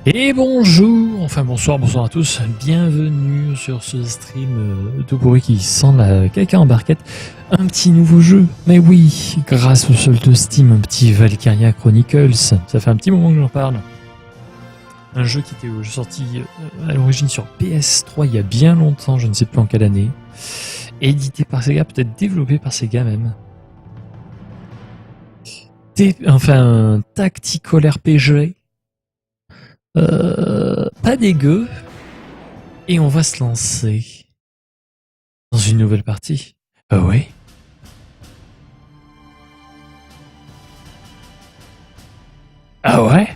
Et bonjour, enfin bonsoir à tous, bienvenue sur ce stream tout pourri qui sent la caca en barquette. Un petit nouveau jeu, mais oui, grâce au solde de Steam, un petit Valkyria Chronicles, ça fait un petit moment que j'en parle. Un jeu qui était sorti à l'origine sur PS3 il y a bien longtemps, je ne sais plus en quelle année. Édité par Sega, peut-être développé par Sega même. Enfin, un tactical RPG. Pas dégueu. Et on va se lancer dans une nouvelle partie. Oui. Ah ouais?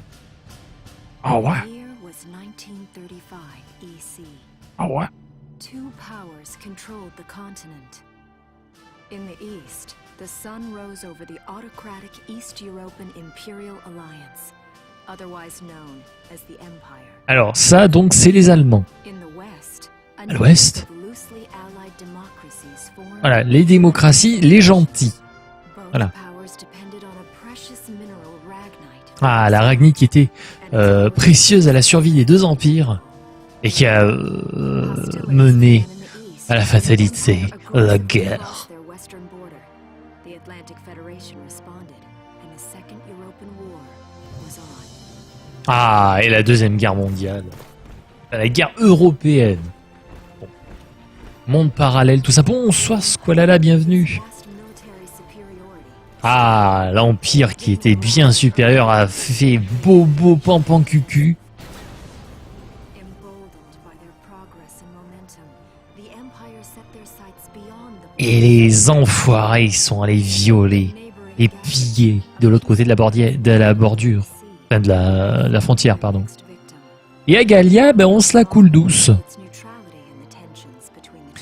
Ah ouais? Year was 1935 EC. Ah ouais? Two powers controlled the continent. In the east, the sun rose over the autocratic East European Imperial Alliance, otherwise known as the Empire. Alors ça, donc, c'est les Allemands. In the west, a À l'ouest, network of loosely allied democracies formed. voilà, les démocraties, les gentils. Both Voilà. powers depended on a precious mineral ragnite. Ah, la Ragni qui était précieuse à la survie des deux empires et qui a mené à la fatalité, la guerre. Ah, et la deuxième guerre mondiale. La guerre européenne. Bon. Monde parallèle, tout ça. Bonsoir Squalala, bienvenue. Ah, l'Empire qui était bien supérieur a fait bobo pampan cucu. Et les enfoirés sont allés violer et piller de l'autre côté de la bordure. Enfin, de la frontière, pardon. Et à Gallia, ben, on se la coule douce.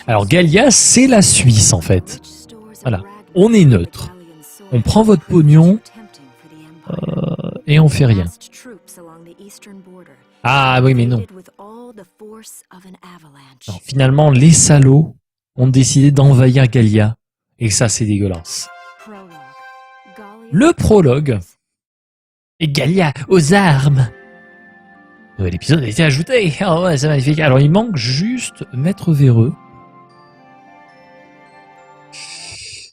Alors Gallia, c'est la Suisse en fait. Voilà, on est neutre. On prend votre pognon et on fait rien. Ah oui, mais non. Non, finalement, les salauds ont décidé d'envahir Gallia. Et ça, c'est dégueulasse. Le prologue. Et Gallia aux armes. Nouvel épisode a été ajouté. Oh ouais, c'est magnifique. Alors, il manque juste Maître Véreux.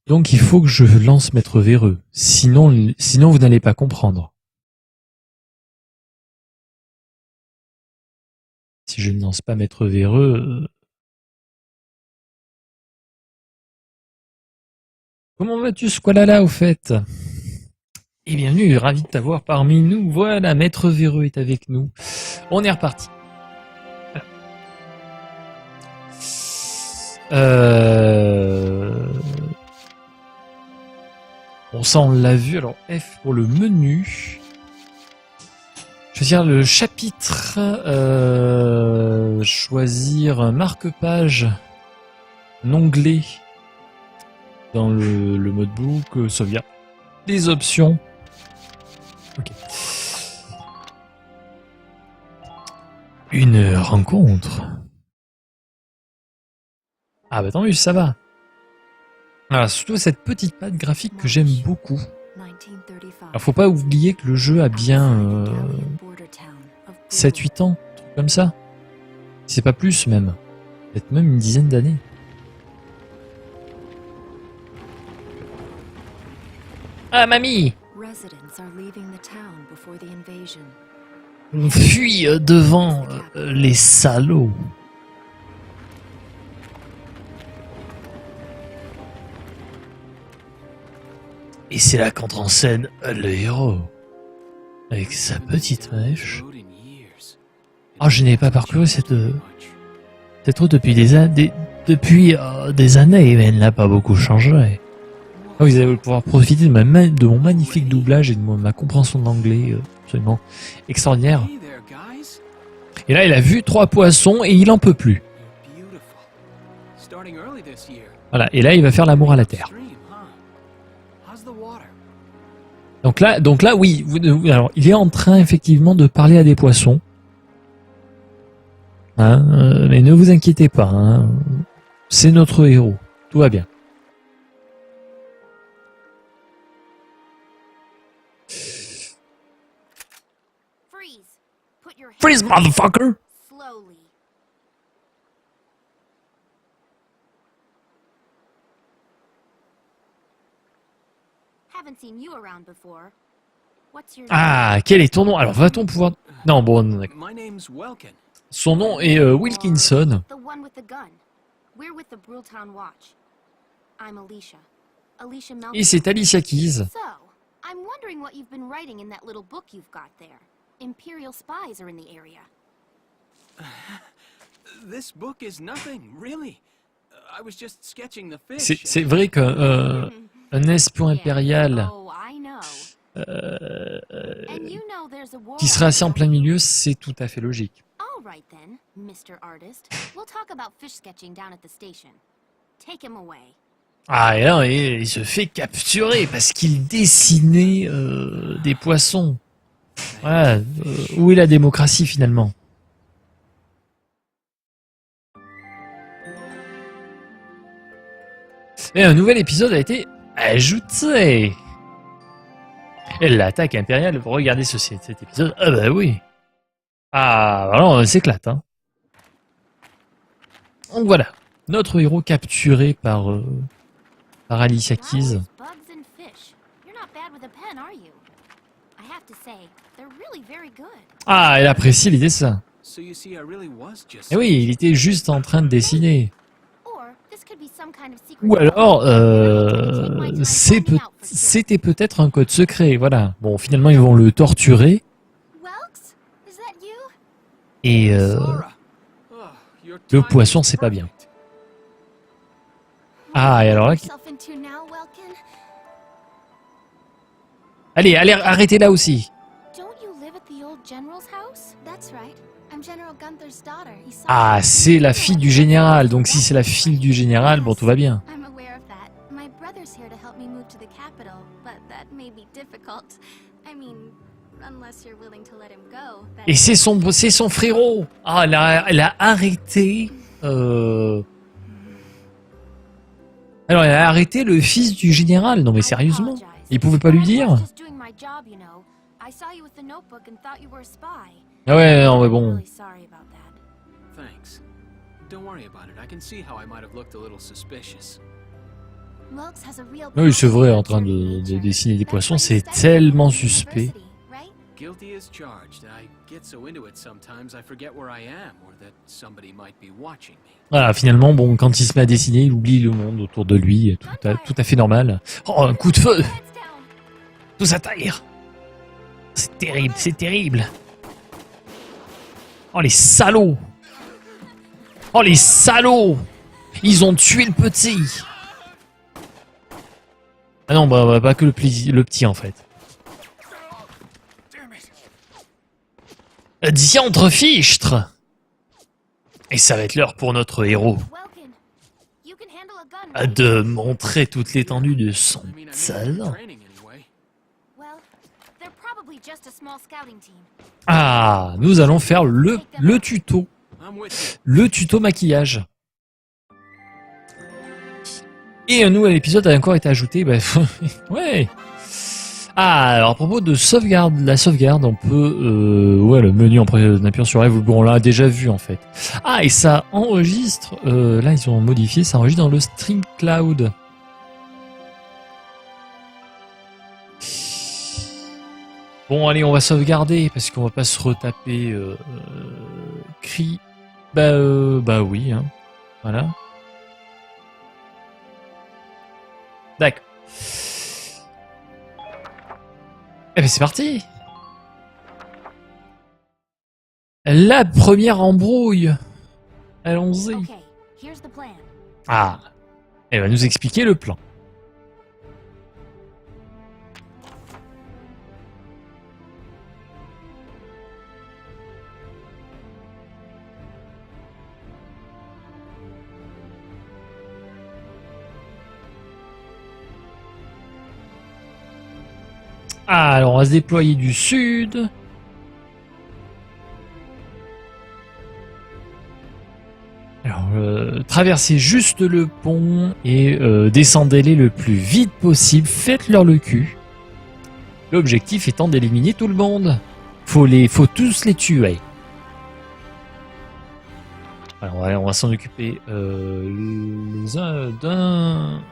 Donc, il faut que je lance Maître Véreux. Sinon vous n'allez pas comprendre. Si je ne lance pas Maître Véreux... Comment vas-tu, Squalala, au fait? Et bienvenue, ravi de t'avoir parmi nous. Voilà, Maître Véreux est avec nous. On est reparti. Bon, ça, on l'a vu. Alors, F pour le menu. Choisir le chapitre. Choisir un marque-page. Un onglet. Dans le mode book. Sauvegarde. Les options. Ok. Une rencontre. Ah bah tant mieux, ça va. Alors, surtout cette petite patte graphique que j'aime beaucoup. Alors faut pas oublier que le jeu a bien 7-8 ans, comme ça. C'est pas plus même. Peut-être même une dizaine d'années. Ah mamie! On fuit devant les salauds. Et c'est là qu'entre en scène le héros. Avec sa petite mèche. Oh, je n'ai pas parcouru cette route depuis des années, mais elle n'a pas beaucoup changé. Oh, vous allez pouvoir profiter de mon magnifique doublage et de ma compréhension de l'anglais absolument extraordinaire. Et là, il a vu 3 poissons et il en peut plus. Voilà, et là, il va faire l'amour à la terre. Donc là, oui. Alors, il est en train effectivement de parler à des poissons. Hein, mais ne vous inquiétez pas. Hein, c'est notre héros. Tout va bien. your head Freeze, motherfucker! slowly. Haven't seen you around before. What's your Ah, quel est ton nom? Alors, va-t-on pouvoir... Non, bon, d'accord. My name's Welkin. Son nom est Wilkinson. The one with the gun. We're with the Brultown Watch. I'm Alicia. Alicia Melton. Et c'est Alicia Keys. So, I'm wondering what you've been writing in that little book you've got there. Imperial spies are in the area. This book is nothing, really. I was just sketching the C'est fish. c'est vrai qu'un un espion impérial Oh, I know. And you know there's a war. qui serait assis en plein milieu, c'est tout à fait logique. All right then, Mr. Artist. We'll talk about fish sketching down at the station. Take him away. Ah, et là, il se fait capturer parce qu'il dessinait des poissons. Voilà, où est la démocratie finalement? Et un nouvel épisode a été ajouté. Et l'attaque impériale, regardez cet épisode. Ah bah oui. Ah, voilà, on s'éclate. Hein. Donc voilà, notre héros capturé par Alicia Keys. Flowers, bugs, and fish. You're not bad with a pen, are you? I have to say, they're really very good. Ah, elle apprécie l'idée de ça. So you see, I really was just. Et oui, il était juste en train de dessiner. Or this could be some kind of secret. Ou alors, c'était peut-être un code secret, voilà. Bon, finalement, ils vont le torturer. Welks, is that you? Et Sora. Oh, your le timing poisson, is c'est pas bien. perfect. Ah, et alors là... Yourself into now, Welkin? Allez, arrêtez là aussi. Don't you live at the old general's house? That's right. I'm General Gunther's daughter. He saw Ah, me. c'est la fille du général. Donc si c'est la fille du général, bon, tout va bien. I'm aware of that. My brother's here to help me move to the capital, but that may be difficult. I mean, unless you're willing to let him go. that- Et c'est son frérot. Ah, elle a arrêté... Alors, elle a arrêté le fils du général. Non mais sérieusement, il pouvait pas lui dire. Ah ouais, non mais bon. Thanks. Don't worry about it. I can see how I might have looked a little suspicious. Oui, c'est vrai, en train de dessiner des poissons, c'est tellement suspect. Guilty as charged. I get so into it sometimes I forget where I am or that somebody might be watching me. Voilà, finalement, bon, quand il se met à dessiner, il oublie le monde autour de lui, tout à fait normal. Oh, un coup de feu! Tout s'attire! C'est terrible, c'est terrible! Oh, les salauds! Oh, les salauds! Ils ont tué le petit! Ah non, bah pas que le petit, en fait. Diantre fichtre! Et ça va être l'heure pour notre héros de montrer toute l'étendue de son I mean, I'm in talent. training anyway. Ah, nous allons faire le tuto. I'm with Le tuto maquillage. Et un nouvel épisode a encore été ajouté. Bah, ouais. Ah, alors à propos de sauvegarde, la sauvegarde, on peut... ouais, le menu en appuyant sur F, bon, on l'a déjà vu en fait. Ah, et ça enregistre... là, ils ont modifié, ça enregistre dans le Stream Cloud. Bon, allez, on va sauvegarder, parce qu'on va pas se retaper... cri... Bah oui, hein. Voilà. D'accord. Eh ben c'est parti. La première embrouille. Allons-y. Ah. Elle va nous expliquer le plan. Ah, alors on va se déployer du sud. Alors, traversez juste le pont et descendez-les le plus vite possible. Faites-leur le cul. L'objectif étant d'éliminer tout le monde. Faut tous les tuer. Alors, on va s'en occuper un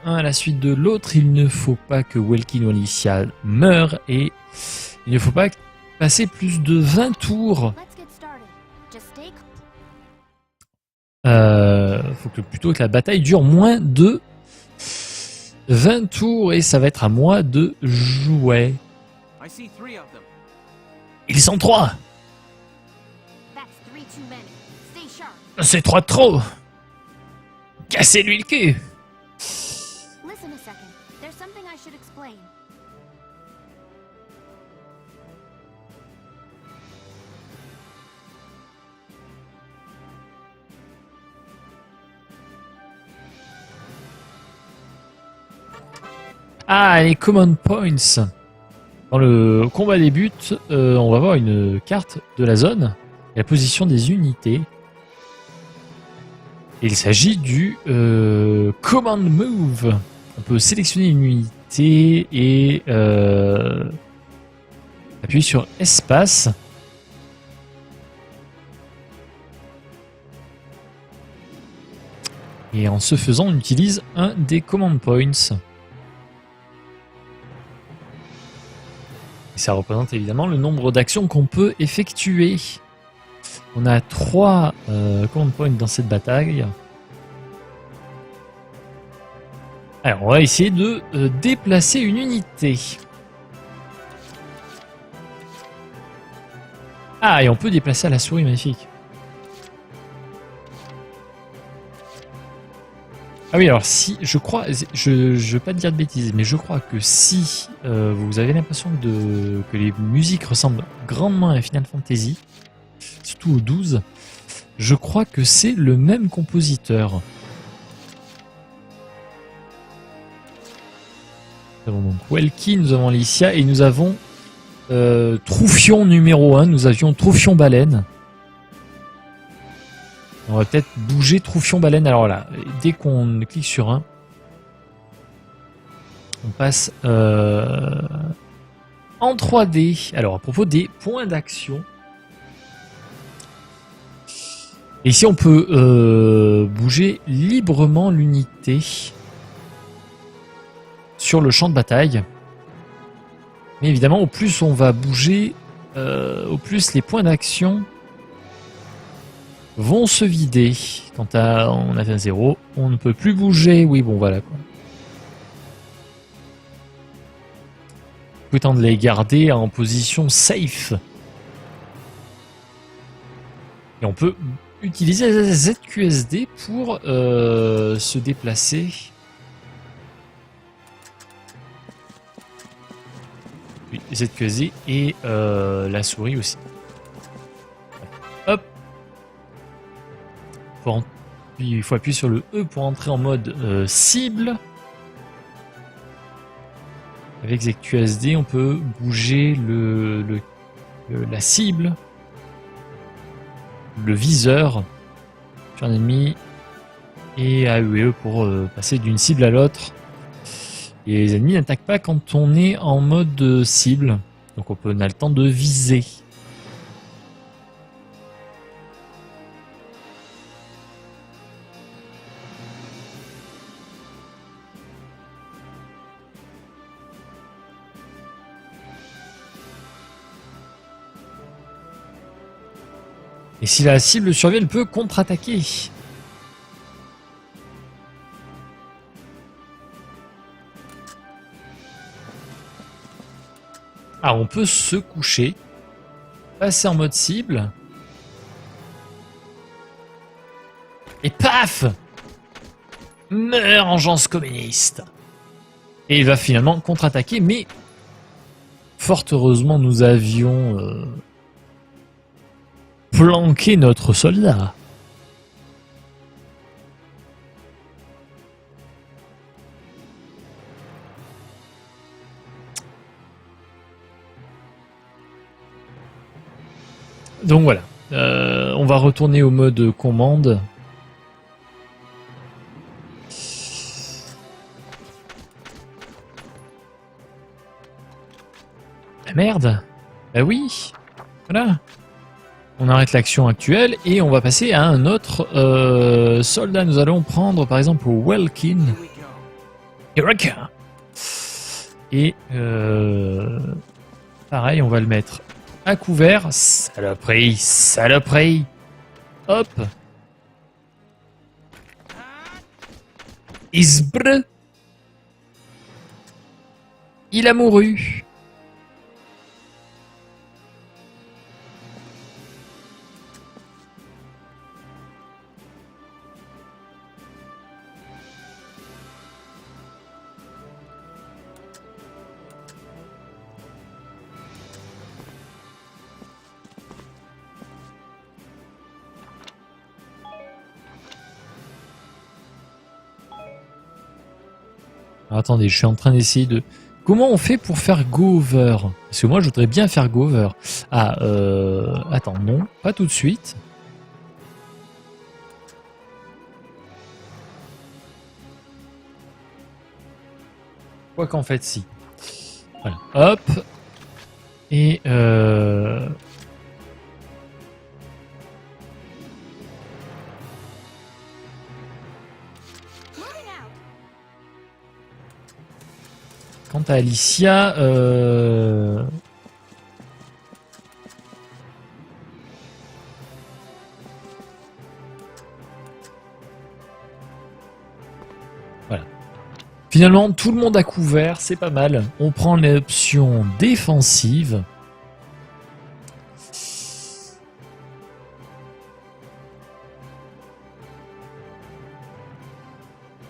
à la suite de l'autre. Il ne faut pas que Welkin ou Alicia meurent et il ne faut pas passer plus de 20 tours. Faut que plutôt que la bataille dure moins de 20 tours et ça va être à moi de jouer. Ils sont 3. C'est 3 de trop. Cassez-lui le cul. Listen a second. There's something I should explain. Ah, les command points. Quand le combat débute, on va voir une carte de la zone et la position des unités. Il s'agit du Command Move. On peut sélectionner une unité et appuyer sur Espace. Et en ce faisant, on utilise un des Command Points. Et ça représente évidemment le nombre d'actions qu'on peut effectuer. On a 3 command points dans cette bataille. Alors, on va essayer de déplacer une unité. Ah, et on peut déplacer à la souris, magnifique. Ah oui, alors si, je crois, je veux pas te dire de bêtises, mais je crois que si vous avez l'impression que les musiques ressemblent grandement à Final Fantasy, surtout au 12, je crois que c'est le même compositeur. Nous avons donc Welkin, nous avons Alicia et nous avons Troufion numéro 1, nous avions Troufion Baleine. On va peut-être bouger Troufion Baleine. Alors là, dès qu'on clique sur un, on passe en 3D. Alors à propos des points d'action. Ici on peut bouger librement l'unité sur le champ de bataille. Mais évidemment, au plus on va bouger, au plus les points d'action vont se vider. Quand on atteint 0, on ne peut plus bouger. Oui, bon, voilà quoi. Vous pouvez tenter de les garder en position safe. Et on peut utiliser la ZQSD pour se déplacer. Oui, ZQSD et la souris aussi. Hop. Il faut appuyer sur le E pour entrer en mode cible. Avec ZQSD, on peut bouger la cible, le viseur sur un ennemi et AEE pour passer d'une cible à l'autre. Et les ennemis n'attaquent pas quand on est en mode cible, donc on a le temps de viser. Et si la cible survient, elle peut contre-attaquer. Ah, on peut se coucher, passer en mode cible, et paf! Meurt engeance communiste. Et il va finalement contre-attaquer, mais fort heureusement, nous avions planqué notre soldat. Donc voilà, on va retourner au mode commande. Ah merde! Bah oui! Voilà! On arrête l'action actuelle et on va passer à un autre soldat. Nous allons prendre par exemple Welkin. Here we go. Iraka. Et pareil, on va le mettre à couvert. Saloperie, saloperie. Hop. Isbre. Il a mouru. Alors, attendez, je suis en train d'essayer de... Comment on fait pour faire go over? Parce que moi, je voudrais bien faire go over. Ah, attends, non, pas tout de suite. Quoi qu'en fait, si. Voilà. Hop. Et... Moving out. Quant à Alicia, voilà. Finalement, tout le monde a couvert, c'est pas mal. On prend l'option défensive.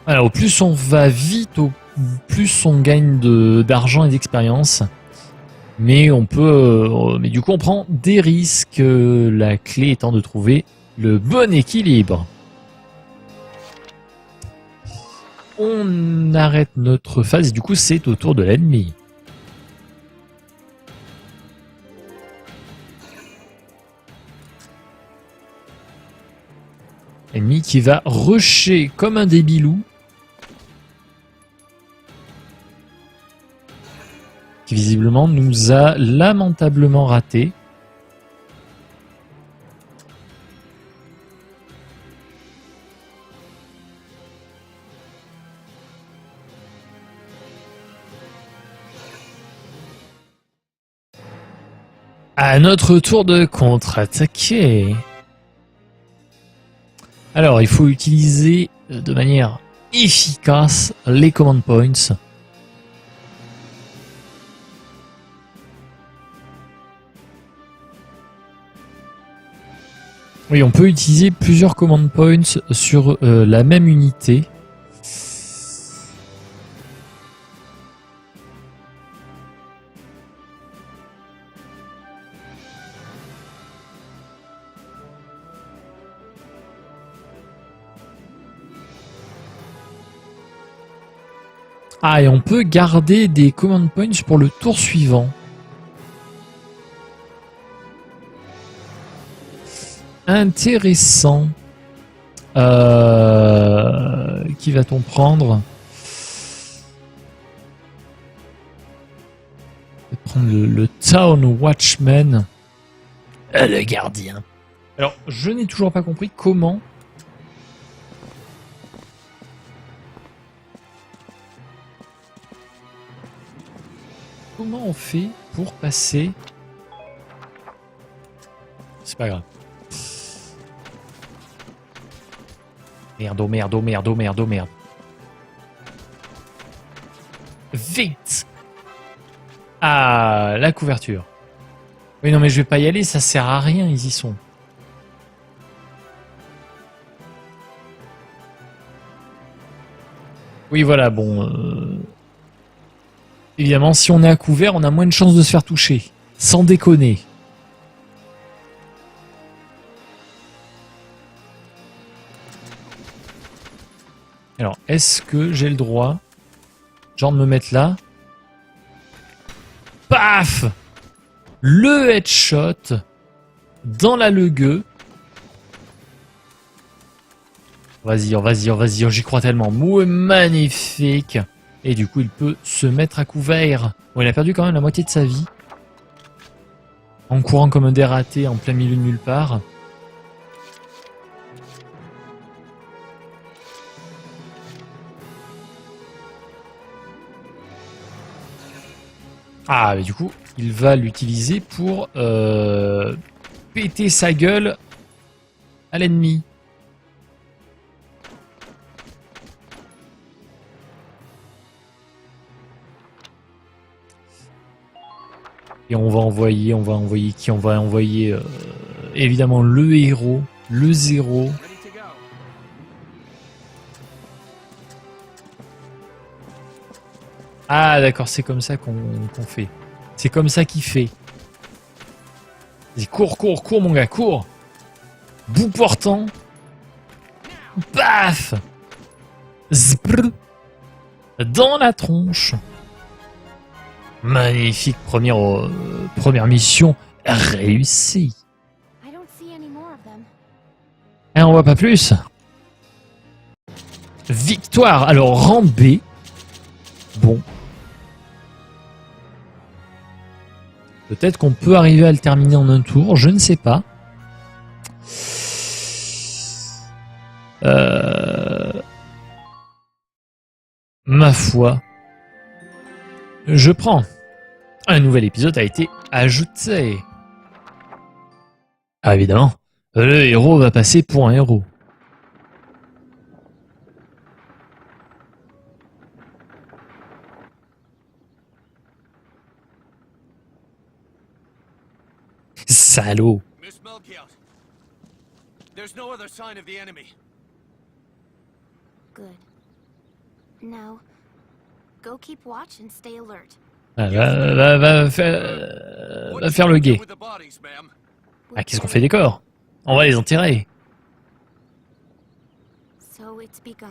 Alors, plus on va vite, plus on gagne d'argent et d'expérience. Mais on peut, mais du coup, on prend des risques. La clé étant de trouver le bon équilibre. On arrête notre phase et du coup, c'est au tour de l'ennemi. Ennemi qui va rusher comme un débilou. Qui visiblement nous a lamentablement raté. À notre tour de contre-attaquer. Alors, il faut utiliser de manière efficace les command points. Oui, on peut utiliser plusieurs command points sur la même unité. Ah, et on peut garder des command points pour le tour suivant. Intéressant. Qui va-t-on prendre? Je vais prendre le Town Watchman. Le gardien. Alors, je n'ai toujours pas compris comment... Comment on fait pour passer... C'est pas grave. Merde, oh merde, oh merde, oh merde, oh merde. Vite! Ah, la couverture. Oui, non, mais je vais pas y aller, ça sert à rien, ils y sont. Oui, voilà, bon... Évidemment, si on est à couvert, on a moins de chances de se faire toucher. Sans déconner. Alors, est-ce que j'ai le droit, genre, de me mettre là? Paf! Le headshot dans la legueux. Vas-y, vas-y, vas-y, j'y crois tellement. Mouais, magnifique. Et du coup, il peut se mettre à couvert. Bon, il a perdu quand même la moitié de sa vie. En courant comme un dératé en plein milieu de nulle part. Ah, mais du coup, il va l'utiliser pour péter sa gueule à l'ennemi. Et on va envoyer qui? On va envoyer évidemment le héros, le 0. Ready to go. Ah d'accord, c'est comme ça qu'on fait. C'est comme ça qu'il fait. Vas-y, cours, cours, cours mon gars, cours. Bout portant. Paf. Zbrr. Dans la tronche. Magnifique première mission réussie. I don't see any more of them. Et on voit pas plus. Victoire. Alors rang B. Bon. Peut-être qu'on peut arriver à le terminer en un tour, je ne sais pas. Ma foi. Je prends. Un nouvel épisode a été ajouté. Ah évidemment, le héros va passer pour un héros. Salaud. Miss Melchior. There's no other sign of the enemy. Good. Now, go keep watch and stay alert. Ah, va faire le guet. With the bodies, ma'am. Ah, qu'est-ce qu'on fait des corps? On va les enterrer. So it's begun.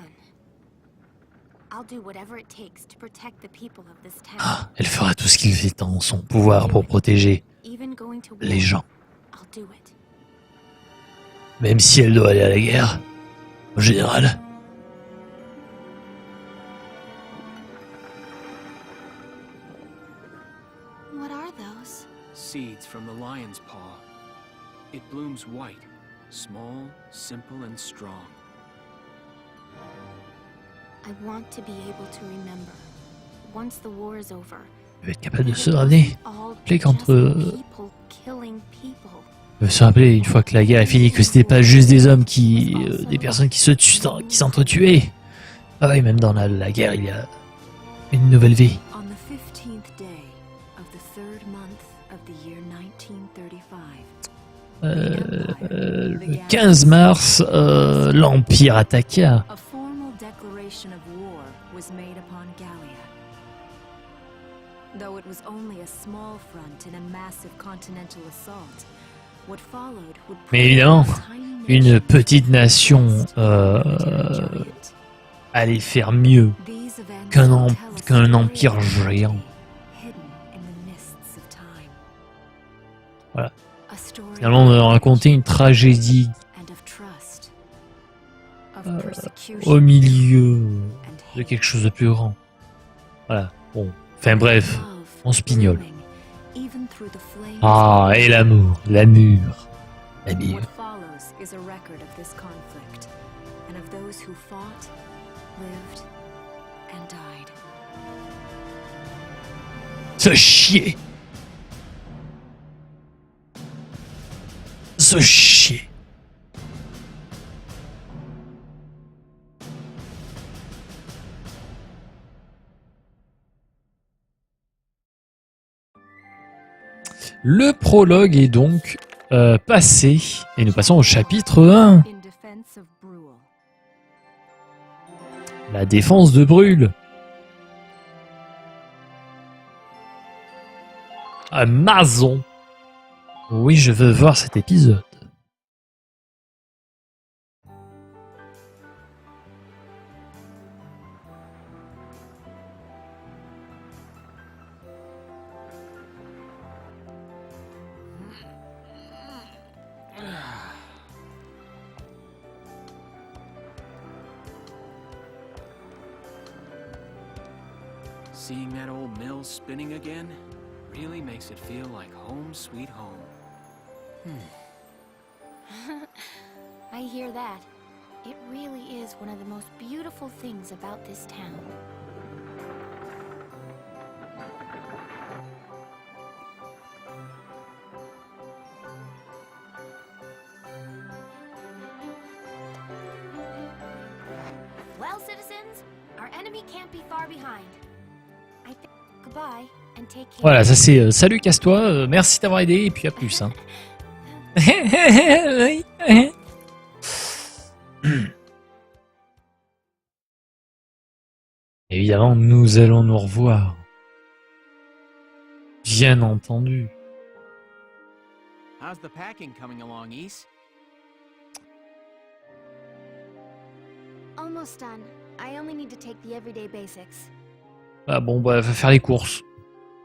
I'll do whatever it takes to protect the people of this town. Ah, elle fera tout ce qu'il fait en son pouvoir pour protéger Even going to war, les gens. I'll do it. Même si elle doit aller à la guerre. En général. What are those? Seeds from the lion's paw. It blooms white, small, simple, and strong. I want to be able to remember. Once the war is over. Elle va être capable de se rappeler. All Rappeler qu'entre people killing people. se rappeler une fois que la guerre est finie que c'était pas juste des hommes des personnes qui se tuent, qui s'entretuaient. Ah oui, même dans la guerre, il y a une nouvelle vie. On the 15th day of the third month of the year 1935, Le 15 mars, l'Empire attaqua. a formal declaration of war was made upon Gallia. Though it was only a small front in a massive continental assault, what followed would Mais évidemment, une petite nation giant. allait faire mieux These events qu'un tell a story empire of géant. hidden in the mists of time. Voilà. A story Finalement, on a raconté une tragédie and of trust, of au persecution milieu and de hate. quelque chose de plus grand. Voilà. Bon. Enfin bref, Love on se pignole. blooming, even through the flames Ah, et l'amour, l'amour, l'amour. What follows is a record of this conflict and of those who fought, lived, and died. Se chier. Se chier. Le prologue est donc passé et nous passons au chapitre 1. In defense of Brule. La défense de Brûle. Mazon. Oui, je veux voir cet épisode. Seeing that old mill spinning again really makes it feel like home sweet home. I hear that. It really is one of the most beautiful things about this town. Well, citizens, our enemy can't be far behind. I think goodbye and take care. Voilà, ça c'est salut, casse-toi, merci d'avoir aidé, et puis à plus. Hein. Évidemment, nous allons nous revoir. Bien entendu. How's the packing coming along, East? Almost done. I only need to take the everyday basics. Ah bon, bah, va faire les courses.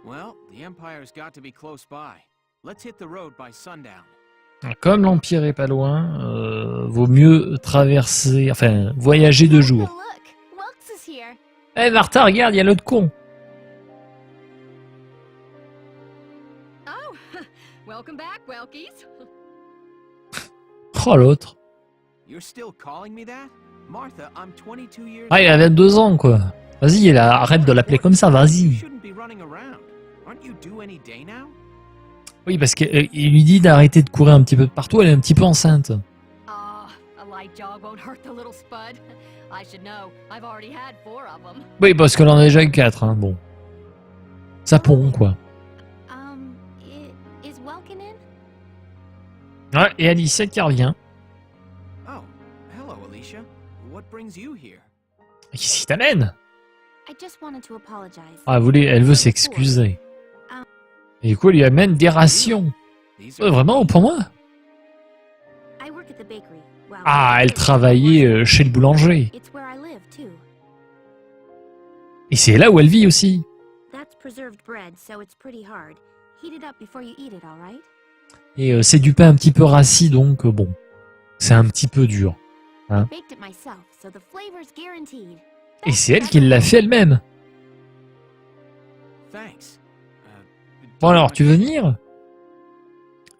Well, the Empire's got to be close by. Let's hit the road by sundown. Comme l'Empire est pas loin, vaut mieux traverser, enfin, voyager 2 jours. Oh, look, Welks is here. Eh Martha, regarde, il y a l'autre con. Oh, welcome back, Welkies. Oh, l'autre. You're still calling me that? Martha, I'm 22 years Ah, il a 22 ans, quoi. Vas-y, là, arrête de l'appeler comme ça, You vas-y. shouldn't be running around. Aren't you due any day now? Oui, parce qu'il lui dit d'arrêter de courir un petit peu de partout, elle est un petit peu enceinte. Ah, a light jog won't hurt the little spud. I should know. I've already had 4 of them. Oui, parce qu'elle en a déjà eu 4, hein, bon. Ça pond, quoi. Is Welkin in? Ouais, et Alicia qui revient. Oh, hello, Alicia. What brings you here? Qu'est-ce qui t'amène? I just wanted to apologize. Ah, elle veut s'excuser. Et du coup, elle lui amène des rations. These are Vraiment, pour moi? I work at the bakery. Well, Ah, elle travaillait chez le boulanger. It's where I live too. Et c'est là où elle vit aussi. That's preserved bread, so it's pretty hard. Heat it up before you eat it, all right? Et c'est du pain un petit peu rassis, donc bon, c'est un petit peu dur. Baked it myself, so the flavor's guaranteed. Et c'est elle qui l'a fait elle-même. Thanks. Bon alors, tu veux venir?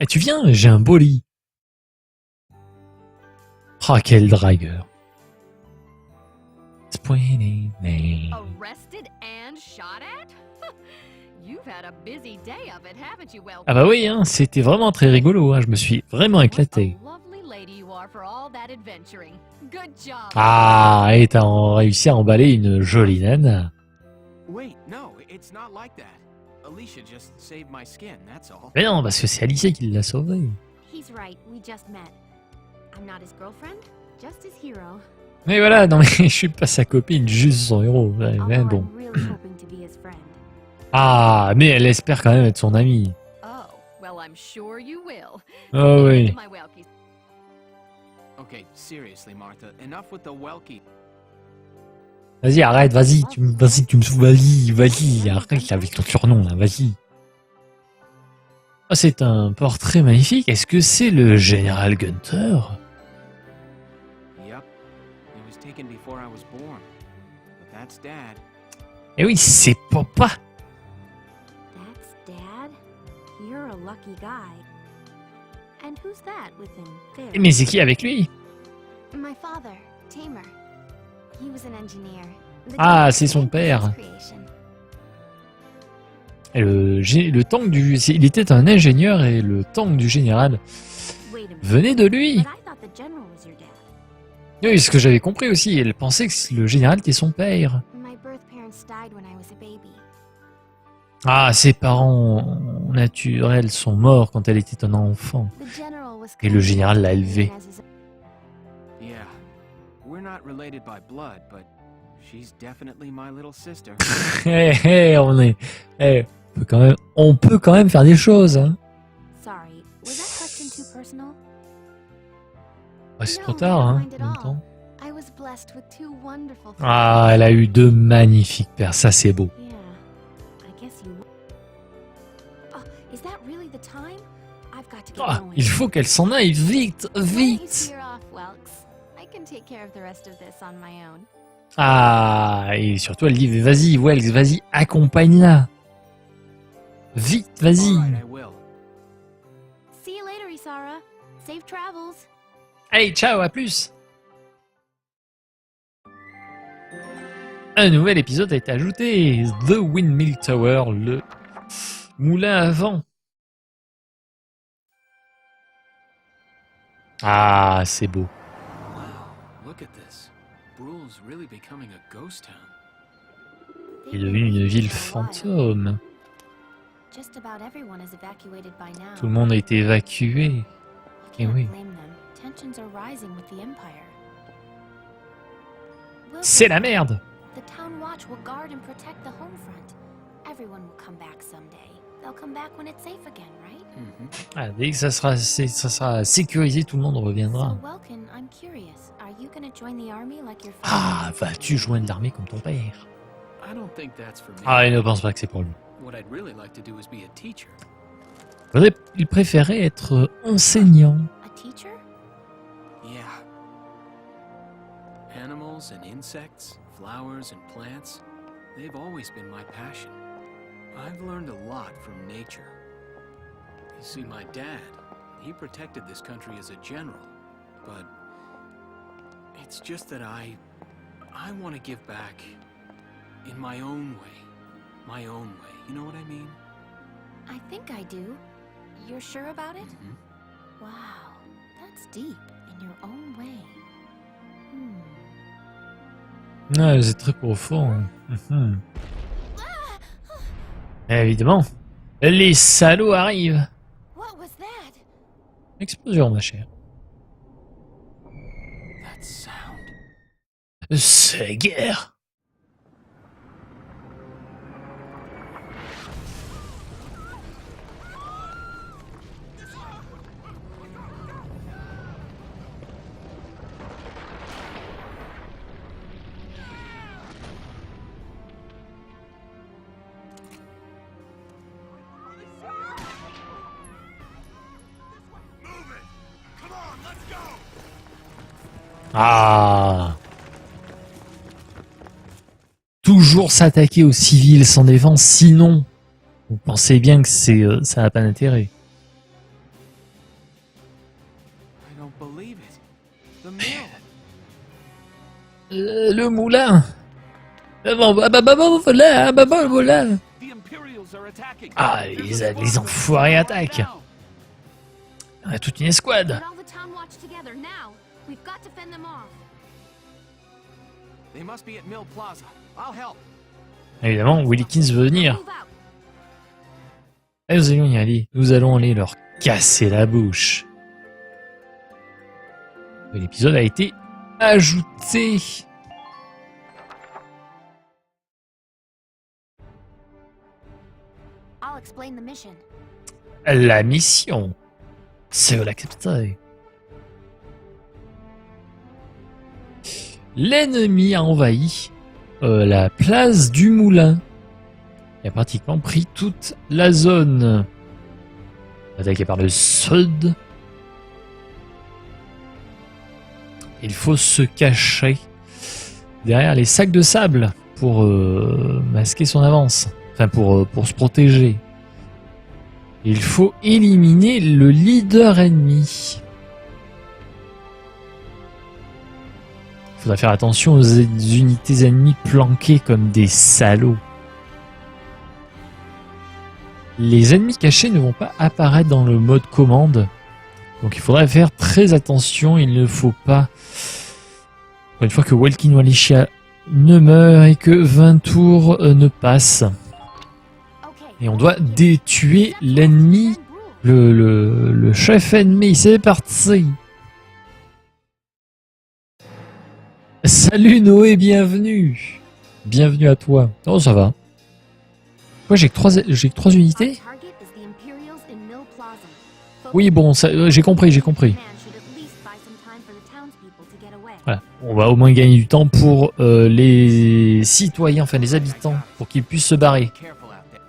Eh, tu viens? J'ai un beau lit. Ah, quel dragueur. Arrested and shot at? You've had a busy day of it, haven't you, Welkies? Ah bah oui, hein, c'était vraiment très rigolo. Hein, je me suis vraiment éclaté. What a lovely lady you are for all that adventuring. Good job. Ah, et t'as réussi à emballer une jolie nana. Wait, no, it's not like that. Alicia just saved my skin, that's all. Mais non, parce que c'est Alicia qui l'a sauvée. He's right, we just met. I'm not his girlfriend, just his hero. Mais voilà, non mais je suis pas sa copine, juste son héros. Ouais, mais Although bon. I'm really hoping to be his friend. Ah, mais elle espère quand même être son amie. Oh, well, I'm sure you will. Oh oui. My Welkies. Okay, seriously, Martha, enough with the Welkie. Vas-y, arrête, vas-y, tu me saoules, vas-y, arrête avec ton surnom, là, vas-y. Ah, c'est un portrait magnifique. Est-ce que c'est le général Gunter? Yep. He was taken before I was born. But that's Dad. Eh oui, c'est papa. That's Dad? You're a lucky guy. And who's that with him there? Mais c'est qui avec lui? My father, Tamer. He was an engineer. The Ah, Dad c'est son was père. his creation. Et le tank il était un ingénieur et le tank du général Wait a minute. venait de lui. But I thought the general was your dad. Oui, ce que j'avais compris aussi. Elle pensait que le général était son père. My birth parents died when I was a baby. Ah, ses parents naturels sont morts quand elle était un enfant. The general was Et le général l'a élevée. as his Yeah. We're not related by blood, but she's definitely my little sister. On peut quand même faire des choses. Hein. Sorry, was that question too personal? Ouais, c'est No, trop tard, hein, never mind en at même all. temps. I was blessed with 2 wonderful Ah, elle a eu 2 magnifiques pères, ça c'est beau. Yeah, I guess you. Oh, is that really the time? I've got to get Ah, going. il faut qu'elle s'en aille vite, Why don't you vite. steer off, Welks? I can take care of the rest of this on my own. Ah, et surtout elle dit, vas-y, Wells, vas-y, accompagne-la. Vite, vas-y. All right, I will. See you later, Isara. Safe travels. Allez, ciao, à plus. Un nouvel épisode a été ajouté. The Windmill Tower, le moulin à vent. Ah, c'est beau. Wow, look at this. Brule's really becoming a ghost town. Il est devenu une ville fantôme. Just about everyone is evacuated by now. Tout le monde a été évacué. You Eh can't oui. blame them. Tensions are rising with the Empire. C'est la merde. The town watch will guard and protect the home front. Everyone will come back someday. They'll come back when it's safe again, right? Ah, dès que ça sera sécurisé, tout le monde reviendra. So, Welkin, I'm curious. Are you gonna join the army like your Ah, father? vas-tu joindre l'armée comme ton père? I don't think that's for me. Ah, il ne pense pas que c'est pour lui. What I'd really like to do is be a teacher. Il préférait être enseignant. A teacher? Yeah. Animals and insects, flowers and plants, they've always been my passion. I've learned a lot from nature. You see, my dad, he protected this country as a general, but it's just that I want to give back in my own way. My own way. You know what I mean? I think I do. You're sure about it? Mhm. Wow, that's deep in your own way. Ouais, c'est très profond. Mhm. Évidemment. Les salauds arrivent. What was that? Explosion, ma chère. That sound. C'est guerre. Ah. Toujours s'attaquer aux civils sans défense, sinon, vous pensez bien que ça n'a pas d'intérêt. I don't believe it. The mill. Le moulin. Voilà. The Imperials are attacking. Ah, les enfoirés attaquent. On a toute une escouade. Get all the town watch together now. We've got to fend them off. They must be at Mill Plaza. I'll help. Évidemment, Willikins veut venir. Move out. Et nous allons y aller. Nous allons aller leur casser la bouche. L'épisode a été ajouté. I'll explain the mission. La mission. C'est l'accepter. L'ennemi a envahi la place du moulin. Il a pratiquement pris toute la zone. Attaqué par le sud. Il faut se cacher derrière les sacs de sable pour masquer son avance. Enfin, pour se protéger. Il faut éliminer le leader ennemi. Il faudra faire attention aux unités ennemies planquées comme des salauds. Les ennemis cachés ne vont pas apparaître dans le mode commande. Donc il faudra faire très attention. Il ne faut pas... Une fois que Welkin Wallachia ne meurt et que 20 tours ne passent. Et on doit tuer l'ennemi, le chef ennemi. C'est parti. Salut Noé, bienvenue. Bienvenue à toi. Oh, ça va. Moi, j'ai que 3 unités. Oui, bon, j'ai compris. Voilà. On va au moins gagner du temps pour les citoyens, enfin les habitants, pour qu'ils puissent se barrer. Careful out there.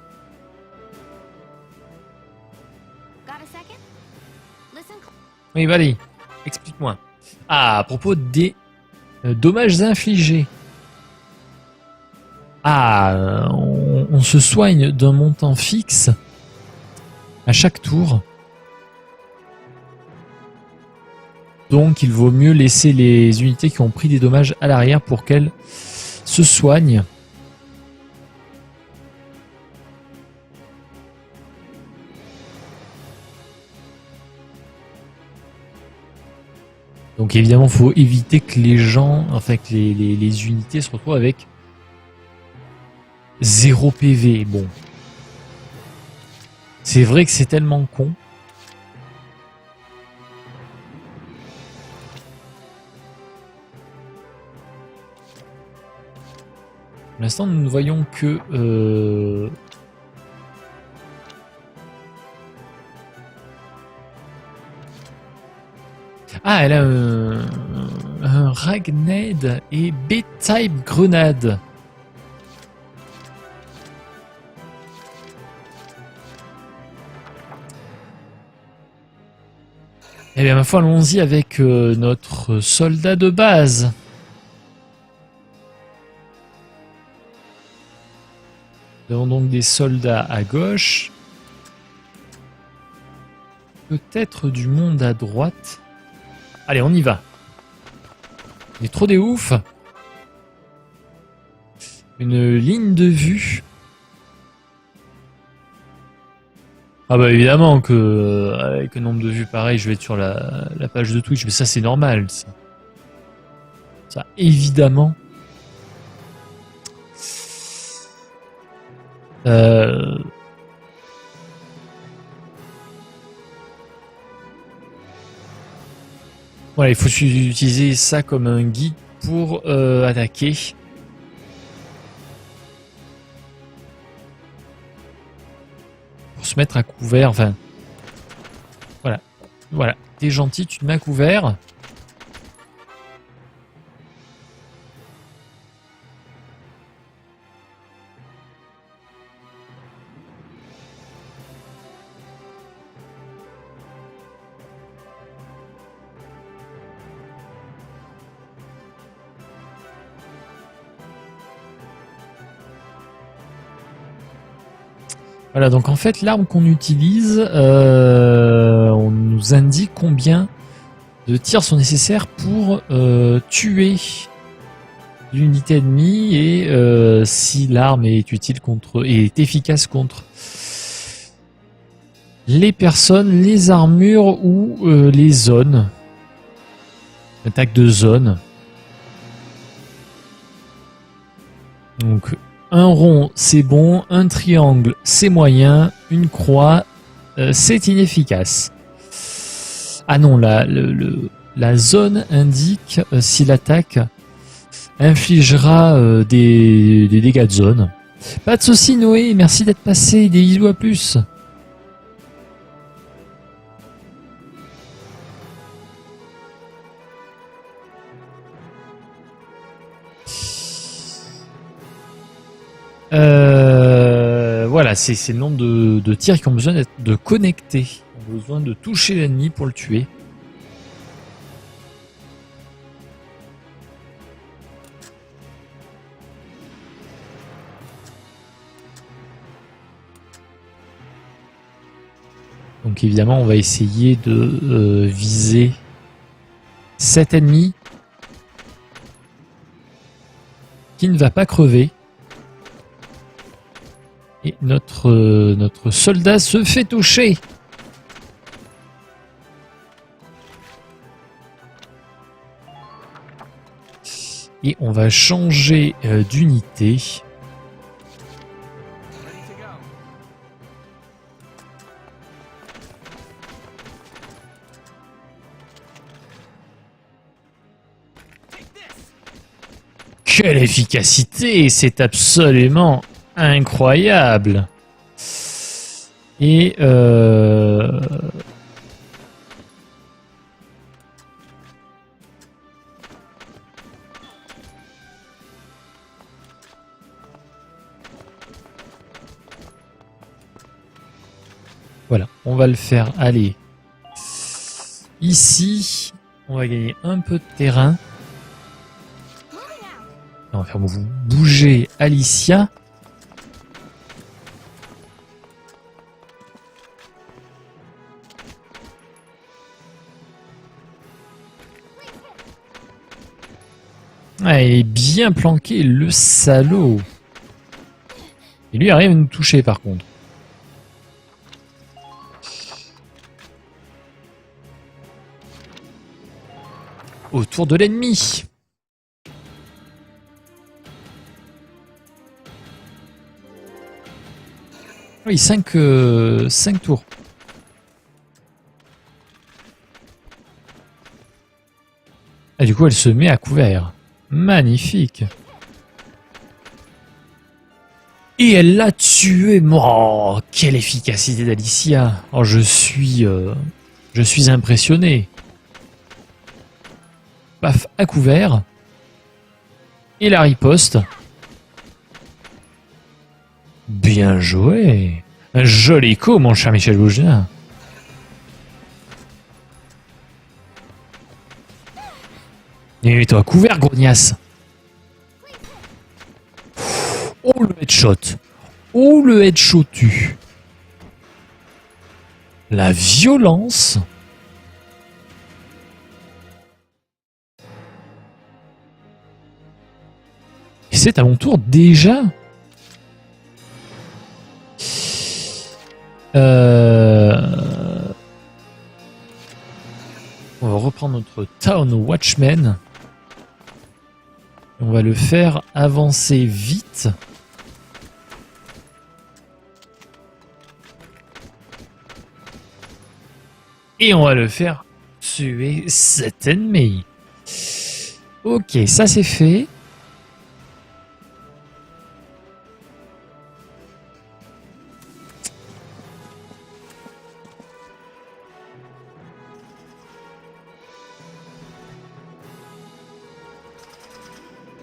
Oui, bah allez, explique-moi. Ah, à propos des dommages infligés. Ah, on se soigne d'un montant fixe à chaque tour. Donc il vaut mieux laisser les unités qui ont pris des dommages à l'arrière pour qu'elles se soignent. Donc évidemment, il faut éviter que les gens, enfin que les unités se retrouvent avec 0 PV. Bon. C'est vrai que c'est tellement con. Pour l'instant, nous ne voyons que... Ah, elle a un Ragned et B-Type Grenade. Eh bien, ma foi, allons-y avec notre soldat de base. Nous avons donc des soldats à gauche. Peut-être du monde à droite. Allez, on y va. Il y a trop des oufs. Une ligne de vue. Ah bah évidemment que avec un nombre de vues pareil, je vais être sur la page de Twitch, mais ça c'est normal. Ça évidemment. Voilà, il faut utiliser ça comme un guide pour attaquer. Pour se mettre à couvert, enfin... Voilà, voilà. T'es gentil, tu te mets à couvert. Voilà, donc en fait, l'arme qu'on utilise, on nous indique combien de tirs sont nécessaires pour tuer l'unité ennemie et si l'arme est utile contre est efficace contre les personnes, les armures ou les zones. Attaque de zone. Donc un rond, c'est bon. Un triangle, c'est moyen. Une croix, c'est inefficace. Ah non, la zone indique si l'attaque infligera des dégâts de zone. Pas de soucis Noé, merci d'être passé. Des bisous, à plus. Voilà, c'est le nombre de tirs qui ont besoin de connecter. Ils ont besoin de toucher l'ennemi pour le tuer. Donc évidemment, on va essayer de viser cet ennemi qui ne va pas crever. Et notre soldat se fait toucher. Et on va changer d'unité. Quelle efficacité! C'est absolument incroyable. Et voilà, on va le faire aller ici. On va gagner un peu de terrain. On va faire bouger Alicia. Ah, il est bien planqué, le salaud. Et lui arrive à nous toucher par contre. Autour de l'ennemi. Oui, 5 tours. Et du coup, elle se met à couvert. Magnifique. Et elle l'a tué. Oh, quelle efficacité d'Alicia. Oh, je suis impressionné. Paf, à couvert. Et la riposte. Bien joué. Un joli coup, mon cher Michel Bougin. Et mets-toi à couvert, grognasse. Oh, le headshot. Oh, le headshot tue. La violence. Et c'est à mon tour déjà. On va reprendre notre Town Watchman. On va le faire avancer vite. Et on va le faire tuer cet ennemi. Ok, ça c'est fait.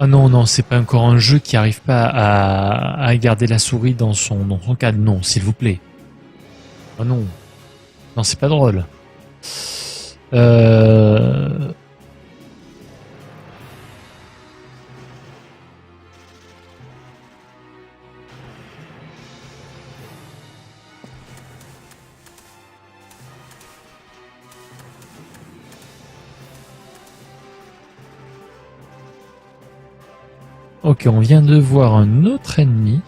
Ah non, non, c'est pas encore un jeu qui arrive pas à garder la souris dans son cadre. Non, s'il vous plaît. Ah non. Non, c'est pas drôle. Ok, on vient de voir un autre ennemi.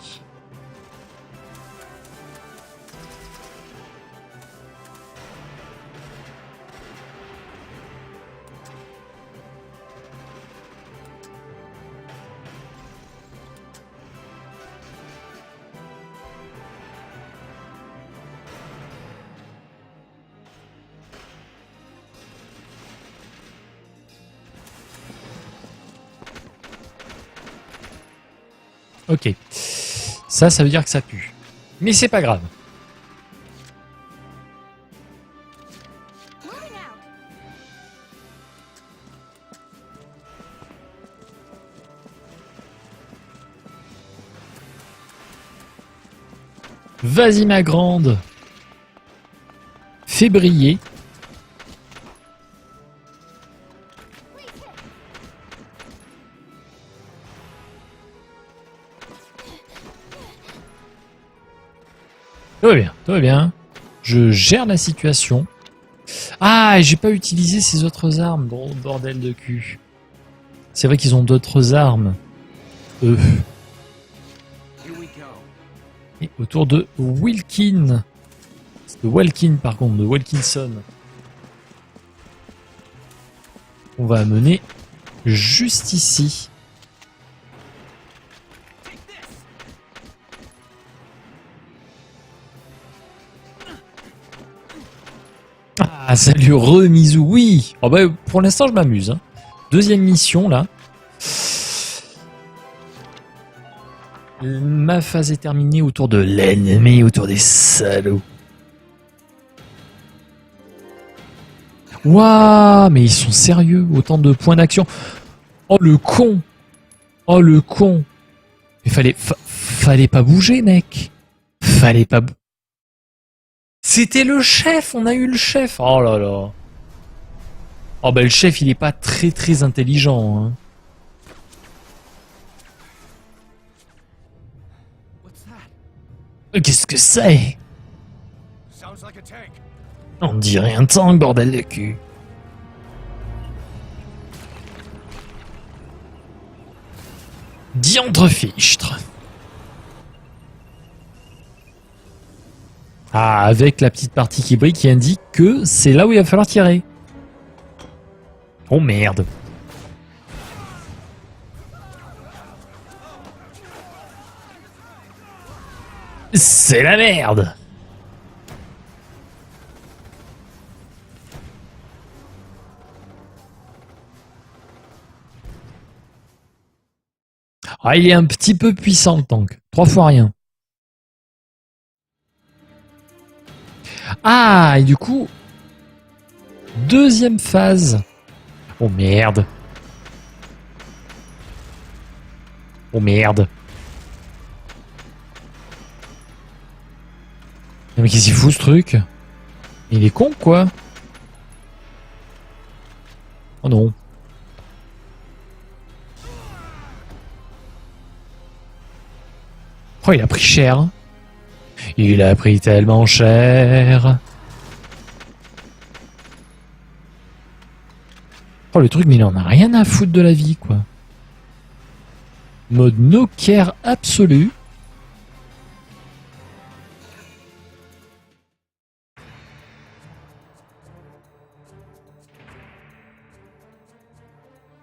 Ok. Ça veut dire que ça pue. Mais c'est pas grave. Vas-y ma grande. Fais briller. Tout va bien, tout va bien. Je gère la situation. Ah, j'ai pas utilisé ces autres armes. Bon, bordel de cul. C'est vrai qu'ils ont d'autres armes. Eux. Et autour de Wilkin. De Walkin par contre, de Wilkinson. On va mener juste ici. Ah, salut Remizou, oui. Oh bah, pour l'instant, je m'amuse. Hein. Deuxième mission, là. Ma phase est terminée autour de l'ennemi, autour des salauds. Waouh, mais ils sont sérieux, autant de points d'action. Oh, le con. Oh, le con. Mais fallait pas bouger, mec. Fallait pas bouger. C'était le chef, on a eu le chef. Oh là là. Oh bah le chef, il est pas très intelligent. Hein. Qu'est-ce que c'est? On dirait un tank, bordel de cul. Diantre fichtre. Ah, avec la petite partie qui brille qui indique que c'est là où il va falloir tirer. Oh merde. C'est la merde. Ah, il est un petit peu puissant le tank. 3 fois rien. Ah, et du coup... Deuxième phase. Oh merde. Oh merde. Mais qu'est-ce qu'il fout ce truc? Il est con quoi? Oh non. Oh, il a pris cher. Il a pris tellement cher. Oh, le truc, mais il en a rien à foutre de la vie, quoi. Mode no care absolu.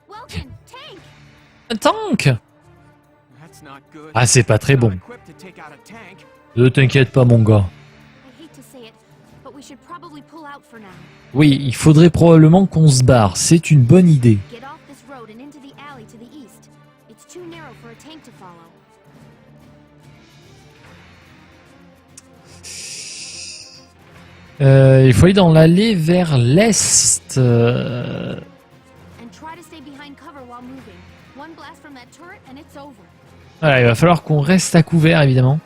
Welkin, tank! Un tank! That's not good. Ah, c'est pas très Not bon. equipped to take out a tank. Ne t'inquiète pas, mon gars. I hate to say it, but we should probably pull out for now. Oui, il faudrait probablement qu'on se barre. C'est une bonne idée. Get off this road and into the alley to the east. It's too narrow for a tank to follow. Il faut aller dans l'allée vers l'est. And try to stay behind cover while moving. One blast from that turret and it's over. Voilà, il va falloir qu'on reste à couvert, évidemment.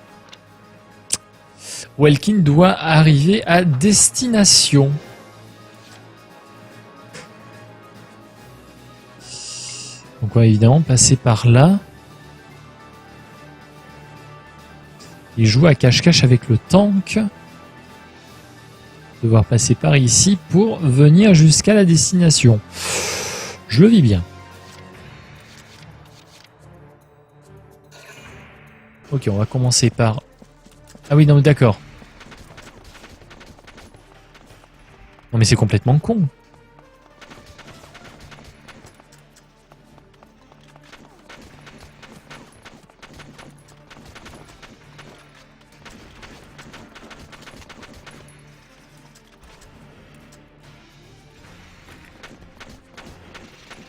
Welkin doit arriver à destination. Donc on va évidemment passer par là. Il joue à cache-cache avec le tank. Devoir passer par ici pour venir jusqu'à la destination. Je le vis bien. Ok, on va commencer par... Ah oui, non, mais d'accord. Non, mais c'est complètement con.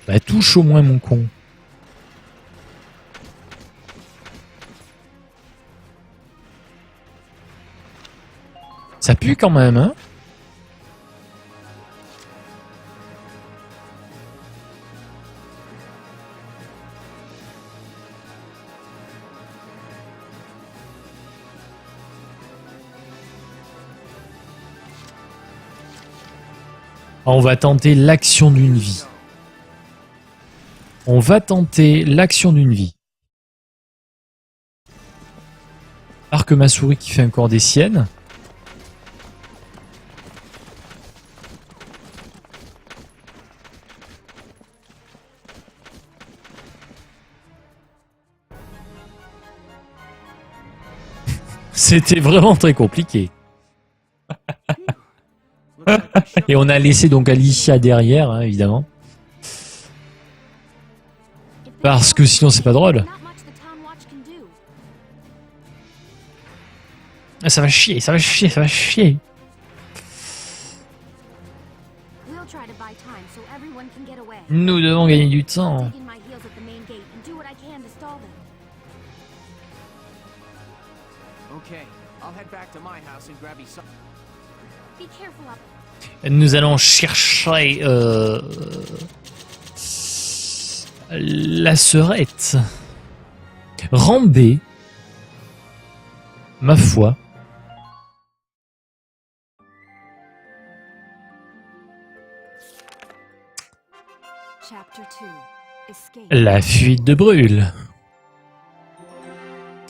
Bah, touche au moins, mon con. Ça pue quand même, hein? On va tenter l'action d'une vie. On va tenter l'action d'une vie. Arc ma souris qui fait encore des siennes. C'était vraiment très compliqué. Et on a laissé donc Alicia derrière, hein, évidemment. Parce que sinon c'est pas drôle. Ah, ça va chier, ça va chier, ça va chier. Nous devons gagner du temps. Okay, I'll head back to my house and grab you some. Be careful up. Nous allons chercher la sœurette. Rambé, ma foi. Chapter 2. Escape. La fuite de Brûle.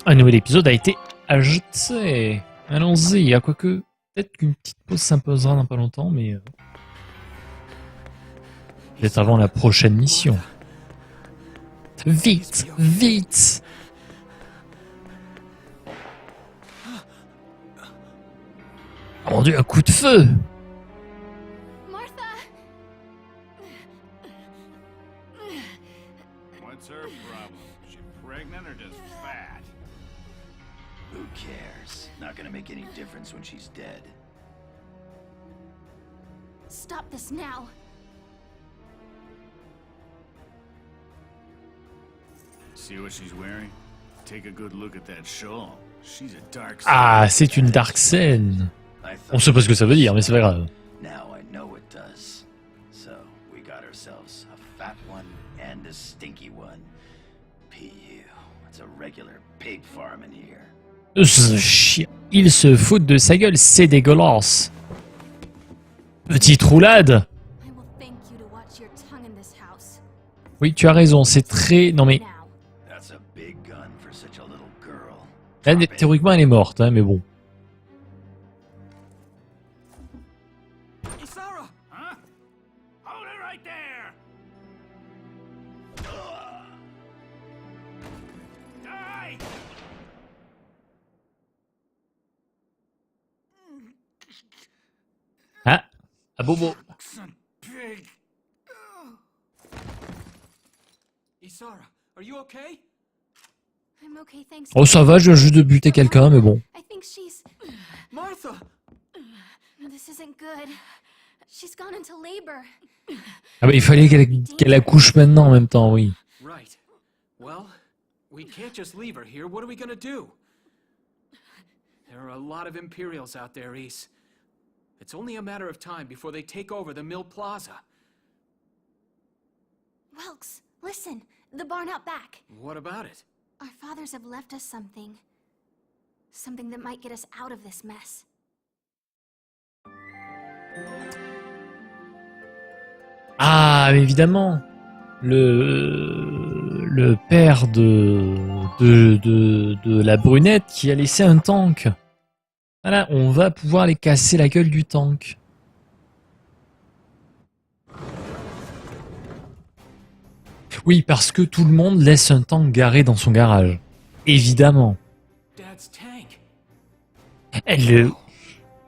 Un nouvel épisode a été ajouté. Allons-y, à quoique peut-être qu'une petite pause s'imposera dans pas longtemps, mais peut-être avant la prochaine mission. Vite, vite. Oh mon Dieu, un coup de feu. Martha! What's her problem? She pregnant or just fat? Who cares? Not gonna make any difference when she's dead. Stop this now. See what she's wearing? Take a good look at that shawl. She's a dark Ah, c'est une dark scène. I On thought sait pas ce que ça veut dire, mais c'est pas grave. now I know it does. So we got ourselves a fat one and a stinky one. PU. It's a regular pig farm in here. Ce chien. Il se fout de sa gueule, c'est dégueulasse. Petite roulade. I will thank you to watch your tongue in this house. Oui, tu as raison, c'est très... Non mais, Now. That's a big gun for such a little girl. là, Drop it. théoriquement, elle est morte, hein, mais bon. Isara! Huh? Hold it right there! Die! Ah, ah bobo. Son pig! Isara, are you okay? I'm okay, thanks. Oh, ça va, je viens juste de buter quelqu'un, mais bon. I think she's... Martha! This isn't good. She's gone into labor. Ah bah, il fallait qu'elle accouche maintenant en même temps, oui. Right. Well, we can't just leave her here. What are we gonna do? There are a lot of Imperials out there, Ys. It's only a matter of time before they take over the Mill Plaza. Welks, listen. The barn out back. What about it? Our fathers have left us something. Something that might get us out of this mess. Ah, mais évidemment. Le père de la brunette qui a laissé un tank. Voilà, on va pouvoir les casser la gueule du tank. Oui, parce que tout le monde laisse un tank garé dans son garage. Évidemment. Dad's tank. Le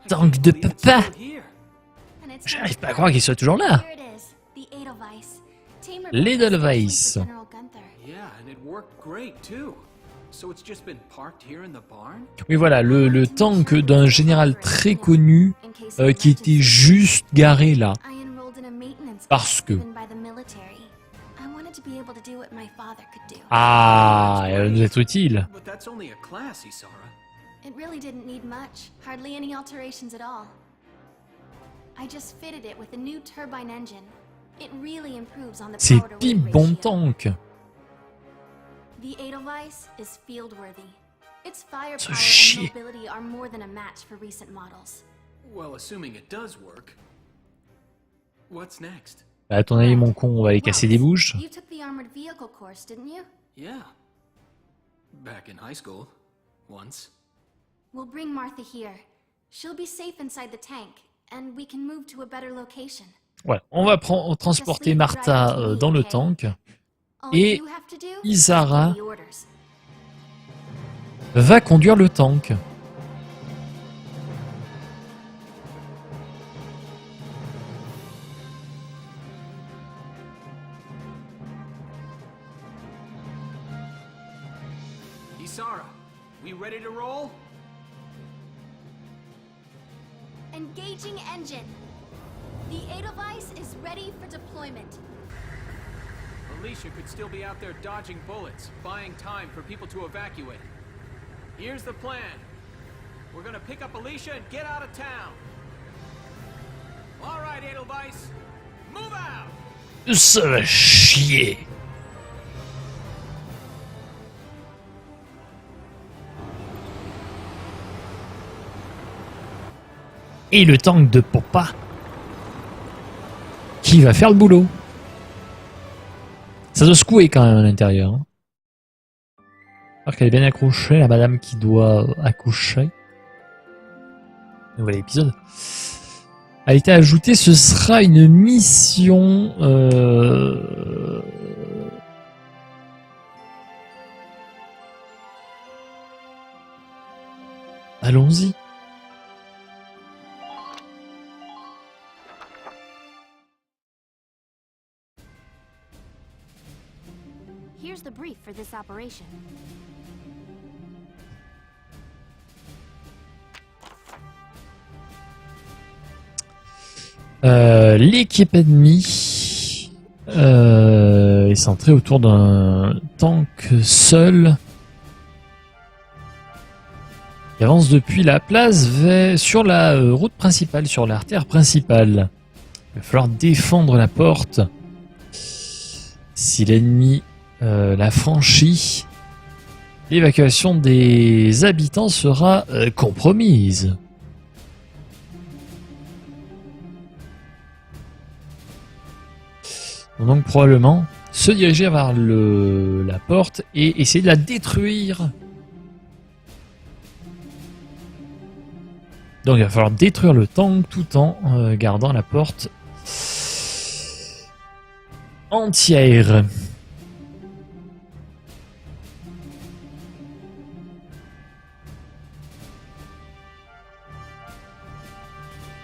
tank de Believe it's papa. still here. And it's J'arrive pas à croire qu'il soit toujours là. Here it is, the Edelweiss. Tamer L'Edelweiss. built this General Gunther. Yeah, and it worked great too. So it's just been parked here in the barn? Oui, voilà, le tank d'un général très connu qui était juste garé là. I enrolled in a maintenance Parce course que- given by the military. I wanted to be able to do what my father could do. Ah, elle va nous être utile. But that's only a class, Isara. It really didn't need much, hardly any alterations at all. I just fitted it with a new turbine engine. It really improves on the C'est power to pile weight bon ratio. tank. The Edelweiss is field-worthy. Its firepower Ce and chier. mobility are more than a match for recent models. Well, assuming it does work. What's next? Bah, à ton avis, mon con, on va aller casser des bouches. You took the armored vehicle course, didn't you? Yeah. Back in high school. Once. We'll bring Martha here. She'll be safe inside the tank, and we can move to a better location. Ouais, on va transporter Martha dans le tank. All Et you have to do Isara is obey the orders. va conduire le tank. Isara, we ready to roll? Engaging engine. The Edelweiss is ready for deployment. Alicia could still be out there dodging bullets, buying time for people to evacuate. Here's the plan. We're gonna pick up Alicia and get out of town. All right, Edelweiss, move out! Ça va chier. Et le tank de papa qui va faire le boulot. Ça doit secouer quand même à l'intérieur. Hein. Alors qu'elle est bien accrochée, la madame qui doit accoucher. Nouvel épisode. A été ajouté, ce sera une mission allons-y. Here's the brief for this operation. L'équipe ennemie est centrée autour d'un tank seul qui avance depuis la place sur la route principale, sur l'artère principale. Il va falloir défendre la porte. Si l'ennemi la franchit, l'évacuation des habitants sera compromise. Donc probablement se diriger vers la porte et essayer de la détruire. Donc il va falloir détruire le tank tout en gardant la porte entière.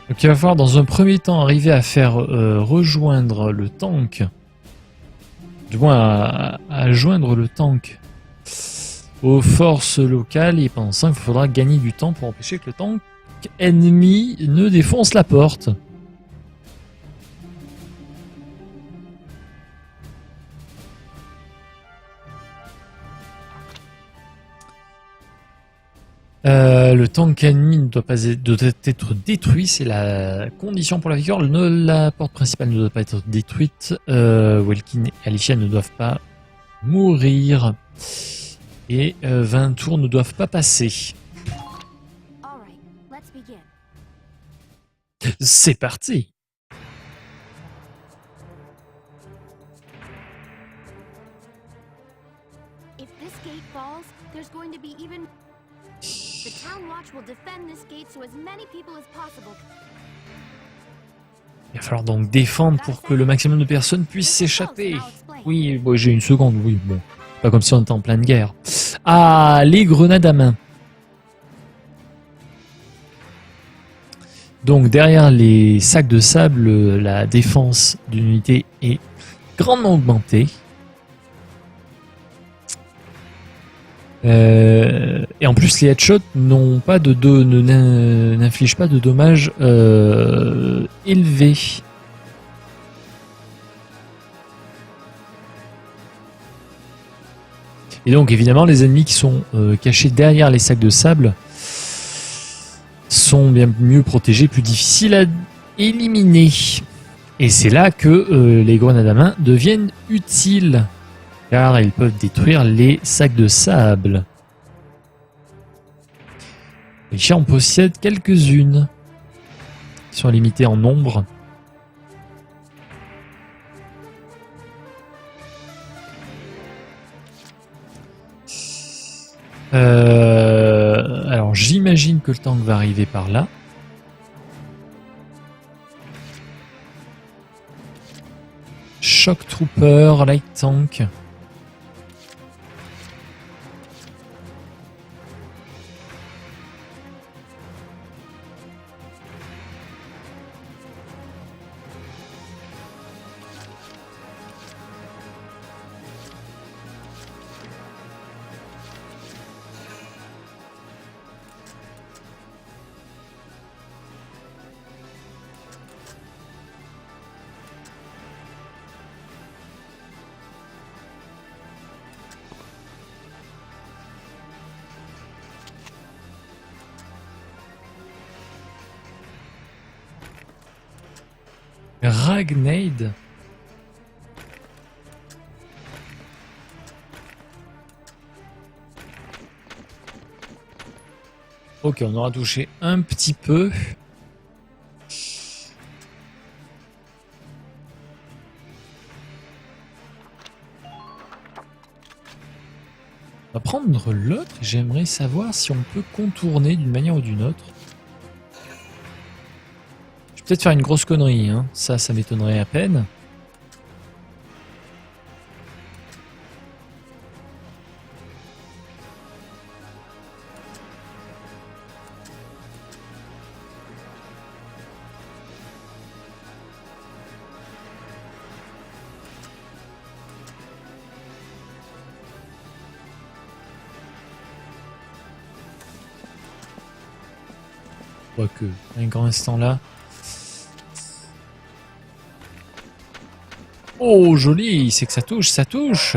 Donc il va falloir dans un premier temps arriver à faire rejoindre le tank, du moins à joindre le tank aux forces locales, et pendant ça il faudra gagner du temps pour empêcher que le tank ennemi ne défonce la porte. Le tank ennemi doit être détruit, c'est la condition pour la victoire. La porte principale ne doit pas être détruite. Welkin et Alicia ne doivent pas mourir. Et 20 tours ne doivent pas passer. Alright, let's begin. C'est parti! If this gate falls, there's going to be even... The Town Watch will defend this gate so as many people as possible. Il va falloir donc défendre pour que le maximum de personnes puissent s'échapper. Oui, bon, j'ai une seconde, oui, bon. Pas comme si on était en pleine guerre. Ah, les grenades à main. Donc derrière les sacs de sable, la défense d'une unité est grandement augmentée. Et en plus les headshots n'ont pas n'infligent pas de dommages élevés. Et donc évidemment les ennemis qui sont cachés derrière les sacs de sable sont bien mieux protégés, plus difficiles à éliminer. Et c'est là que les grenades à main deviennent utiles, car ils peuvent détruire les sacs de sable. Ici on possède quelques-unes, qui sont limitées en nombre. Alors j'imagine que le tank va arriver par là. Shock Trooper, Light Tank. Ragnade. Ok, on aura touché un petit peu. On va prendre l'autre. J'aimerais savoir si on peut contourner d'une manière ou d'une autre. Je vais peut-être faire une grosse connerie, hein. Ça m'étonnerait à peine. Quoique, un grand instant là. Oh, joli, c'est que ça touche, ça touche.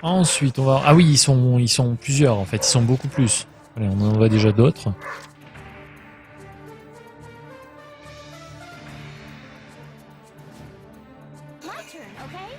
Ensuite, on va... Ah oui, ils sont plusieurs en fait, ils sont beaucoup plus. Allez, on en voit déjà d'autres. My turn, okay?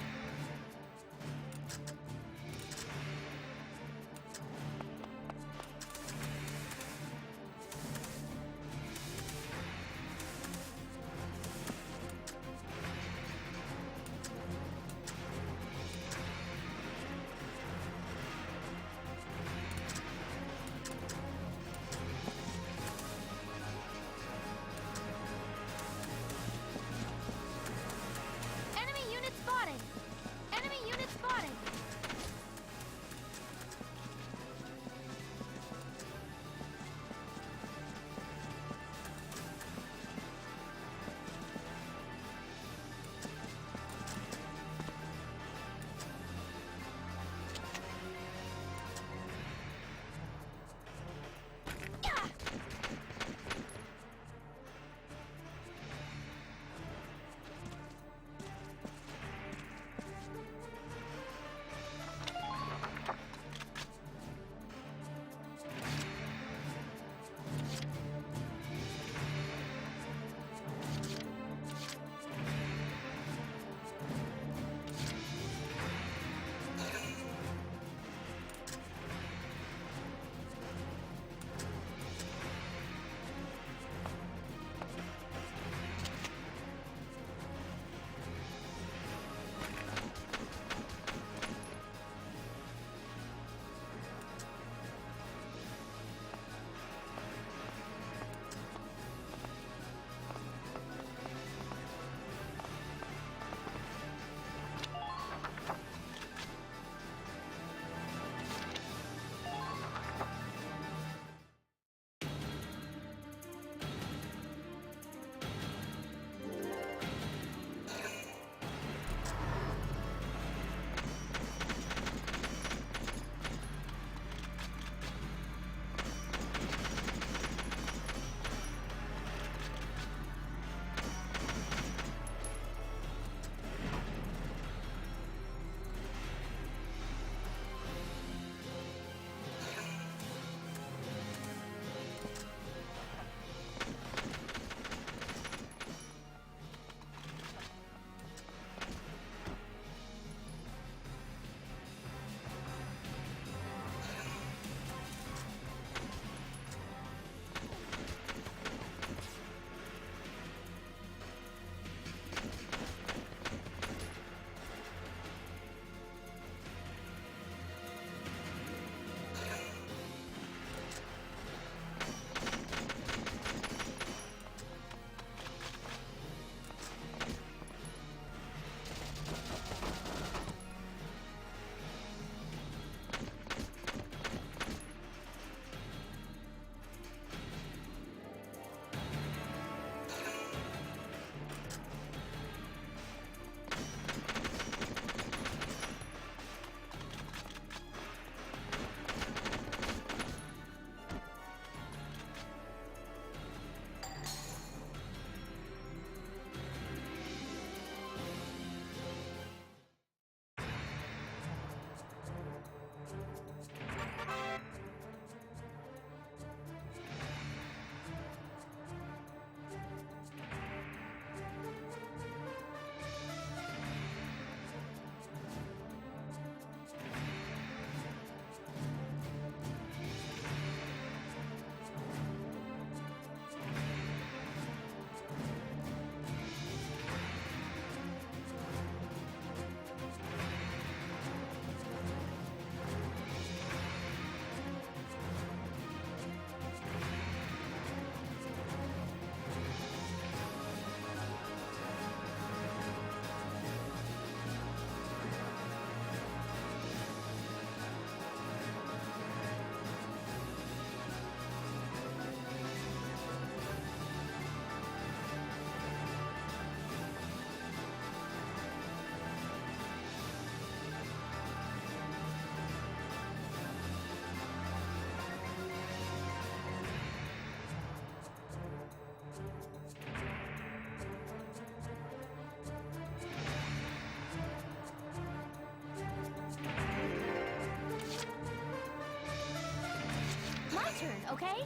turn, okay?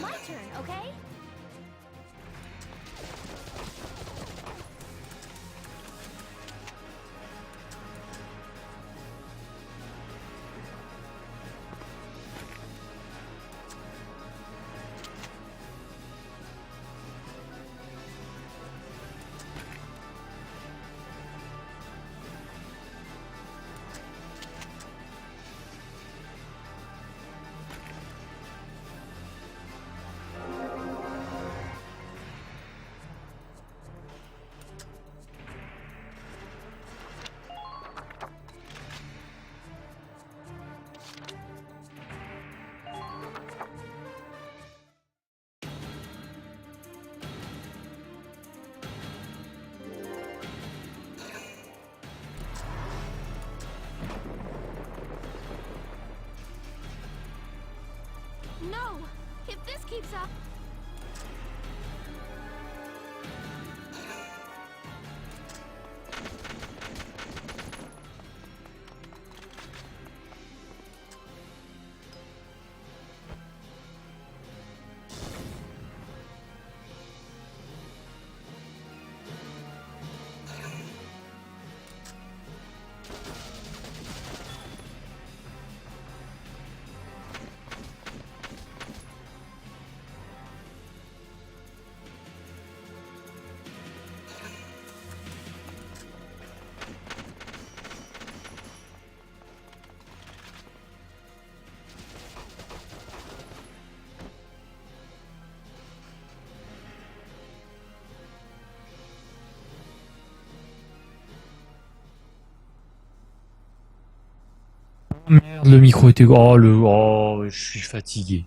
My turn, okay? No! If this keeps up... Merde, le micro était... Oh, je suis fatigué.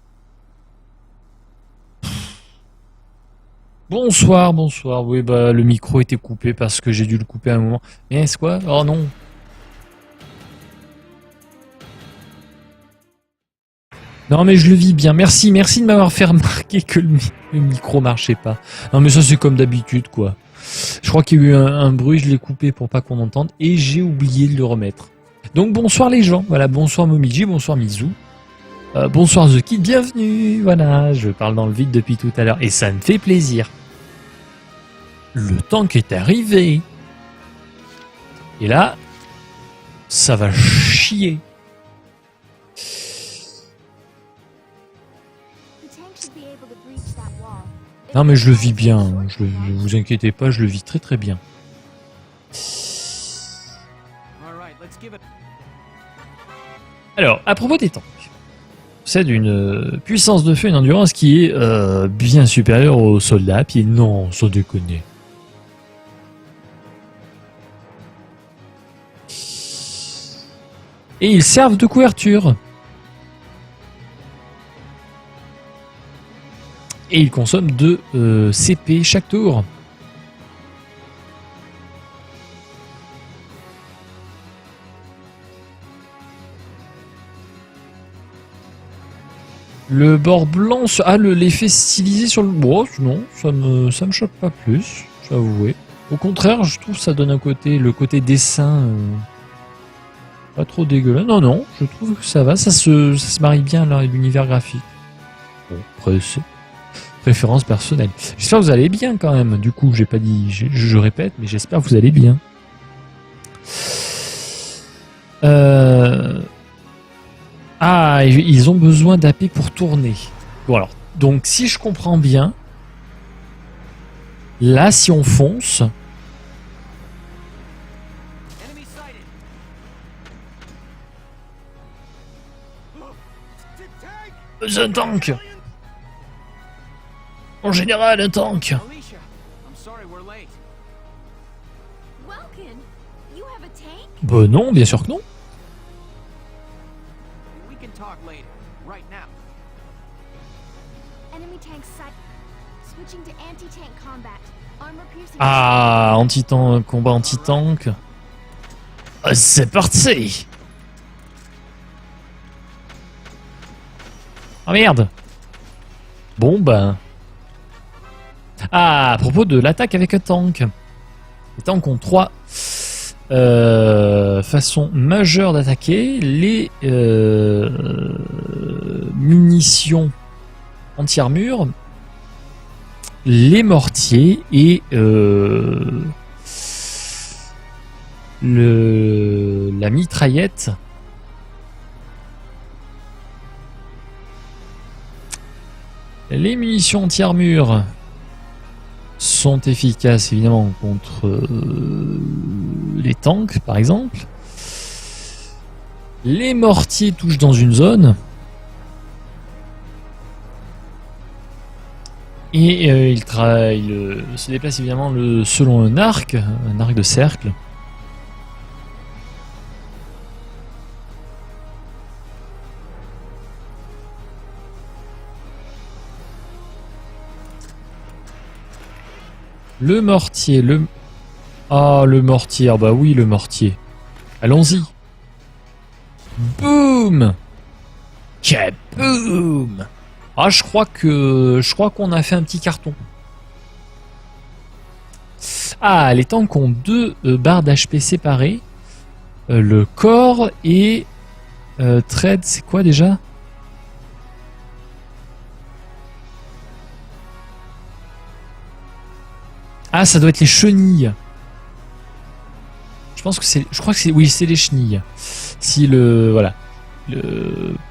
Bonsoir, bonsoir. Oui, bah, le micro était coupé parce que j'ai dû le couper à un moment. Mais est-ce quoi? Oh non. Non, mais je le vis bien. Merci de m'avoir fait remarquer que le micro marchait pas. Non, mais ça, c'est comme d'habitude, quoi. Je crois qu'il y a eu un bruit, je l'ai coupé pour pas qu'on entende et j'ai oublié de le remettre. Donc bonsoir les gens, voilà, bonsoir Momiji, bonsoir Mizu, bonsoir The Kid, bienvenue, voilà, je parle dans le vide depuis tout à l'heure et ça me fait plaisir. Le tank est arrivé. Et là, ça va chier. Non mais je le vis bien, ne vous inquiétez pas, je le vis très très bien. Alors, à propos des tanks, c'est d'une puissance de feu et une endurance qui est bien supérieure aux soldats à pied. Non, sans déconner. Et ils servent de couverture. Et ils consomment 2 CP chaque tour. Le bord blanc, l'effet stylisé sur le bois, non, ça me choque pas plus. je dois avouer. Au contraire, je trouve que ça donne le côté dessin pas trop dégueulasse. Non, non, je trouve que ça va, ça se marie bien là avec l'univers graphique. Bon, après, c'est préférence personnelle. J'espère que vous allez bien quand même. Du coup, j'ai pas dit, je répète, mais j'espère que vous allez bien. Ah, ils ont besoin d'AP pour tourner. Bon alors, donc si je comprends bien, là si on fonce, c'est un tank. En général, un tank. Alicia, I'm sorry we're late. Welkin, you have a tank? Bah non, bien sûr que non. We can talk later. Right now. Enemy tank sight. Switching to anti-tank combat. Armor piercing. Ah, anti-tank, combat anti-tank. Ah, c'est parti. Ah merde. Bon ben. Ah, à propos de l'attaque avec un tank. Les tanks ont trois façons majeures d'attaquer. Les munitions anti-armure, les mortiers et la mitraillette. Les munitions anti-armure sont efficaces évidemment contre les tanks par exemple. Les mortiers touchent dans une zone. Et il se déplace évidemment selon un arc de cercle. Le mortier, Ah, le mortier, ah bah oui, le mortier. Allons-y. Boum! Boum! Ah, je crois qu'on a fait un petit carton. Ah, les tanks ont deux barres d'HP séparées. Le corps et trade, c'est quoi déjà? Ah, ça doit être les chenilles. Je crois que c'est, oui, c'est les chenilles. Si voilà.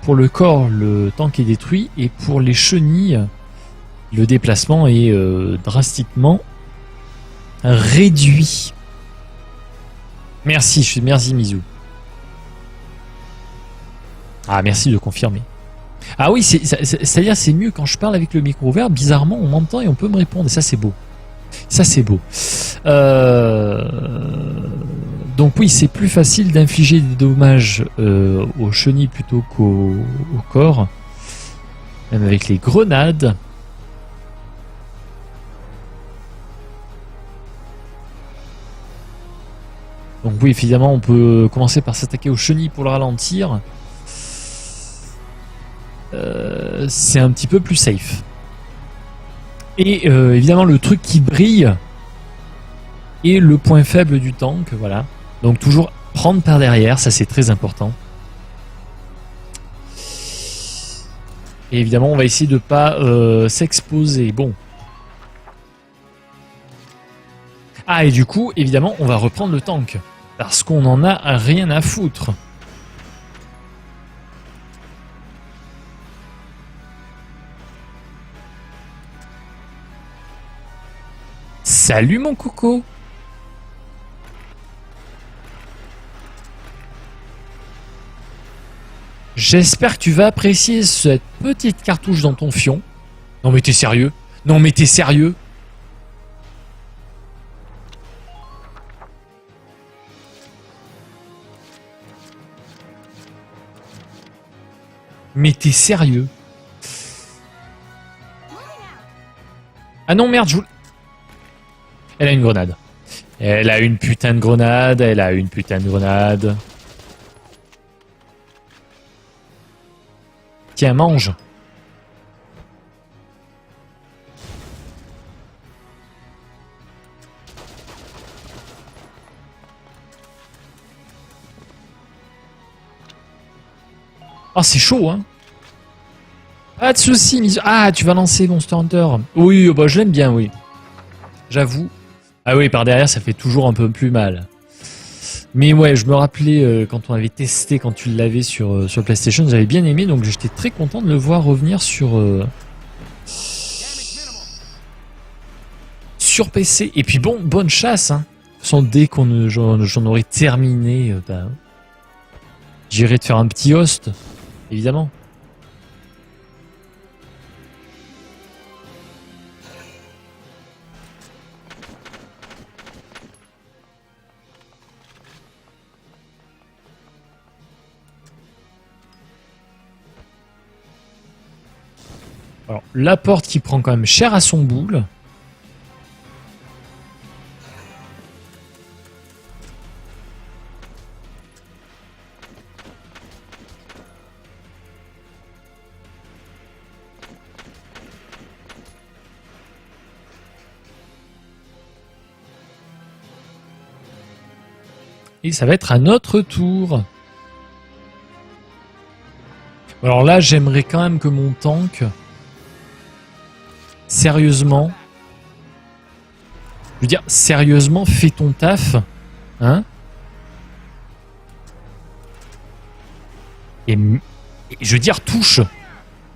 Pour le corps, le tank est détruit, et pour les chenilles, le déplacement est drastiquement réduit. Merci Mizu. Ah, merci de confirmer. Ah oui, c'est-à-dire c'est mieux quand je parle avec le micro ouvert. Bizarrement, on m'entend et on peut me répondre, et ça c'est beau. Ça c'est beau. Donc oui, c'est plus facile d'infliger des dommages aux chenilles plutôt qu'au corps. Même avec les grenades. Donc oui, évidemment, on peut commencer par s'attaquer aux chenilles pour le ralentir. C'est un petit peu plus safe. Et évidemment, le truc qui brille est le point faible du tank, voilà. Donc toujours prendre par derrière, ça c'est très important. Et évidemment, on va essayer de pas s'exposer. Bon. Ah, et du coup, évidemment, on va reprendre le tank. Parce qu'on en a rien à foutre. Salut mon coco. J'espère que tu vas apprécier cette petite cartouche dans ton fion. Non mais t'es sérieux? Non mais t'es sérieux? Mais t'es sérieux? Ah non merde, Elle a une grenade. Elle a une putain de grenade. Elle a une putain de grenade. Tiens, mange. Oh, c'est chaud, hein. Pas de soucis, mise... Ah, tu vas lancer Monster Hunter. Oui, bah, je l'aime bien, oui. J'avoue. Ah oui, par derrière, ça fait toujours un peu plus mal. Mais ouais, je me rappelais quand on avait testé, quand tu l'avais sur PlayStation, j'avais bien aimé, donc j'étais très content de le voir revenir sur PC. Et puis bon, bonne chasse, hein. De toute façon, dès qu'on j'en aurais terminé, ben, j'irai te faire un petit host, évidemment. Alors, la porte qui prend quand même cher à son boule. Et ça va être à notre tour. Alors là, j'aimerais quand même que mon tank... Sérieusement, je veux dire, sérieusement, fais ton taf, hein? Et je veux dire, touche.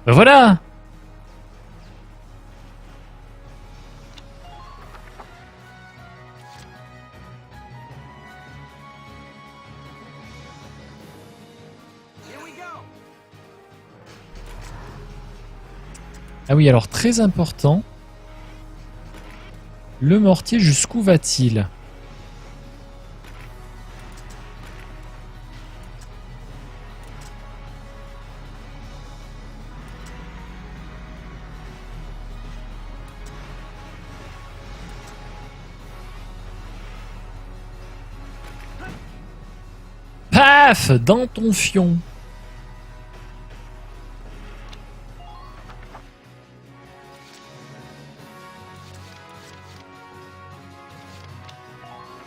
Ben voilà. Ah oui, alors très important, le mortier jusqu'où va-t-il? Paf! Dans ton fion.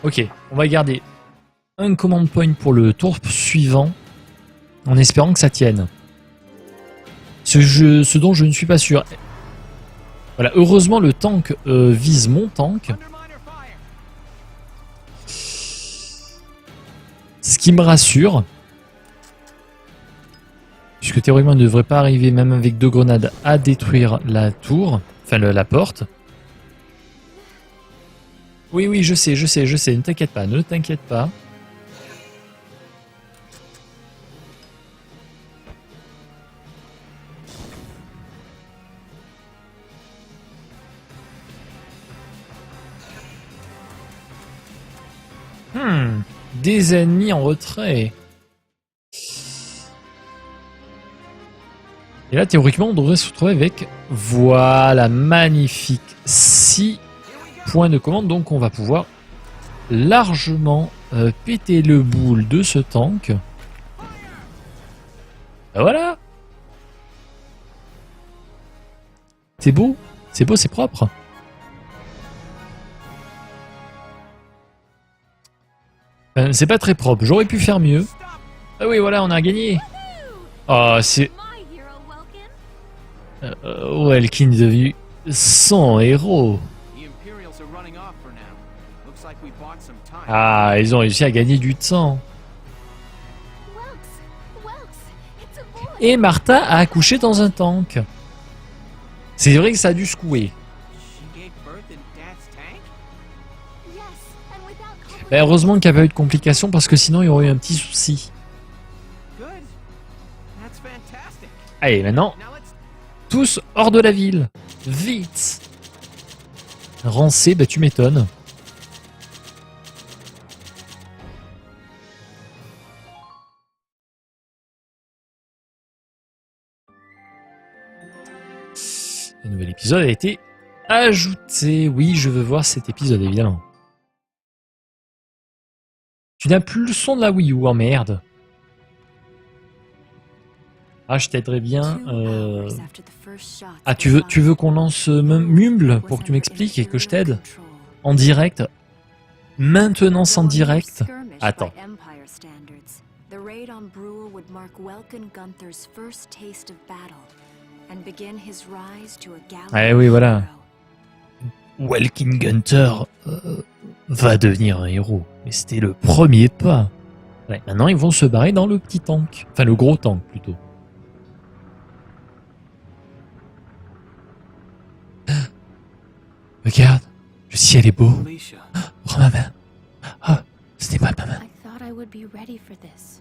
Ok, on va garder un command point pour le tour suivant, en espérant que ça tienne. Ce dont je ne suis pas sûr. Voilà, heureusement le tank vise mon tank. Ce qui me rassure. Puisque théoriquement il ne devrait pas arriver, même avec 2 grenades, à détruire la tour, enfin la porte. Oui, oui, je sais, ne t'inquiète pas, ne t'inquiète pas. Des ennemis en retrait. Et là, théoriquement, on devrait se retrouver avec... Voilà, magnifique. 6 points de commande, donc on va pouvoir largement péter le boule de ce tank. Ben voilà. C'est beau, c'est propre. C'est pas très propre, j'aurais pu faire mieux. Ah oui, voilà, on a gagné. Oh, c'est... Welkin est devenu son héros. Ah, ils ont réussi à gagner du temps. Et Martha a accouché dans un tank. C'est vrai que ça a dû secouer. Ben, heureusement qu'il n'y a pas eu de complications parce que sinon il y aurait eu un petit souci. Allez, maintenant, tous hors de la ville. Vite. Rancé, bah tu m'étonnes. Le nouvel épisode a été ajouté. Oui, je veux voir cet épisode, évidemment. Tu n'as plus le son de la Wii U, oh merde. Ah, je t'aiderais bien. Ah, tu veux qu'on lance Mumble pour que tu m'expliques et que je t'aide en direct. Maintenance en direct. Attends. raid on Brule would mark Welkin Gunther's first taste of battle and begin his rise to a gallant oui, voilà. hero. Welkin Gunther va devenir un héros. Mais c'était le premier pas. Ouais, maintenant, ils vont se barrer dans le petit tank. Enfin, le gros tank, plutôt. Regarde, le ciel est beau. Alicia, Prends ma main. Ah, ce n'est pas ma main. I thought I would be ready for this.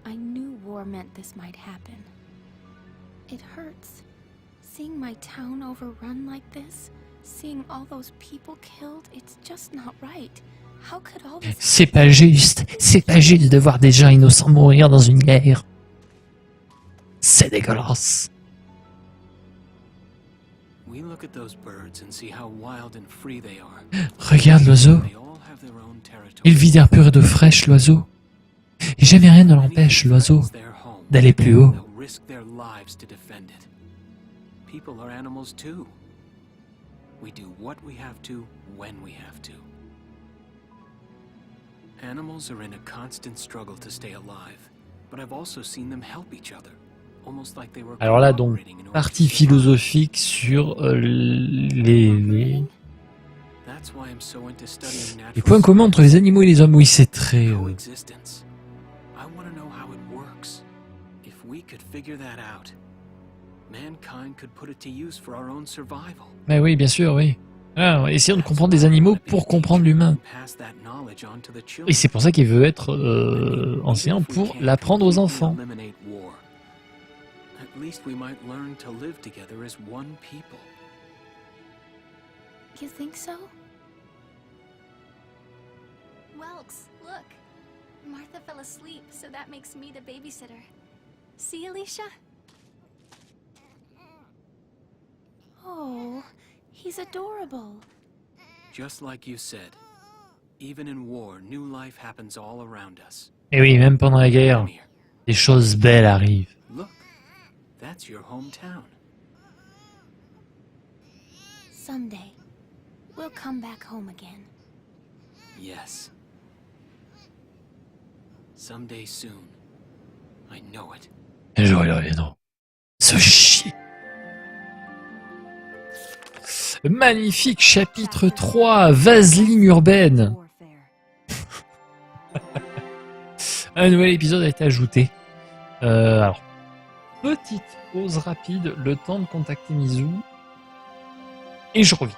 I knew war meant this might happen. It hurts. Seeing my town overrun like this, seeing all those people killed, it's just not right. How could all this C'est pas juste. C'est pas juste de voir des gens innocents mourir dans une guerre. C'est dégueulasse. we look at those birds and see how wild and free they are. Regarde l'oiseau. They all have their own territory. Il vit d'air pur et d'eau fraîche, l'oiseau. Et jamais rien ne l'empêche, l'oiseau, It's their home. d'aller plus haut. They'll risk their lives to defend it. People are animals too. We do what we have to when we have to. Animals are in a constant struggle to stay alive, but I've also seen them help each other, almost like they were Alors là, donc, cooperating in order partie to survive. philosophique sur les That's why I'm so into studying natural points communs entre les animaux et les hommes. Oui, c'est très... coexistence. I want to know how it works. If we could figure that out, mankind could put it to use for our own survival. Mais oui, bien sûr, oui. Ah, essayons de comprendre des animaux pour comprendre l'humain. Pass that knowledge on to the Et children. c'est pour ça qu'il veut être enseignant, pour l'apprendre aux enfants. Eliminate war. At least we might learn to live together as one people. You think so? Welks, look. Martha fell asleep, so that makes me the babysitter. See, Alicia? Oh, he's adorable. Just like you said, even in war, new life happens all around us. Et oui, même pendant la guerre, Come here. des choses belles arrivent. Look, that's your hometown. Someday, we'll come back home again. Yes. Someday soon. I know it. Un jour, ils reviendront. Se chier. Magnifique chapitre 3, Vaseline urbaine. Warfare. Un nouvel épisode a été ajouté. Alors, petite pause rapide, le temps de contacter Mizu. Et je reviens.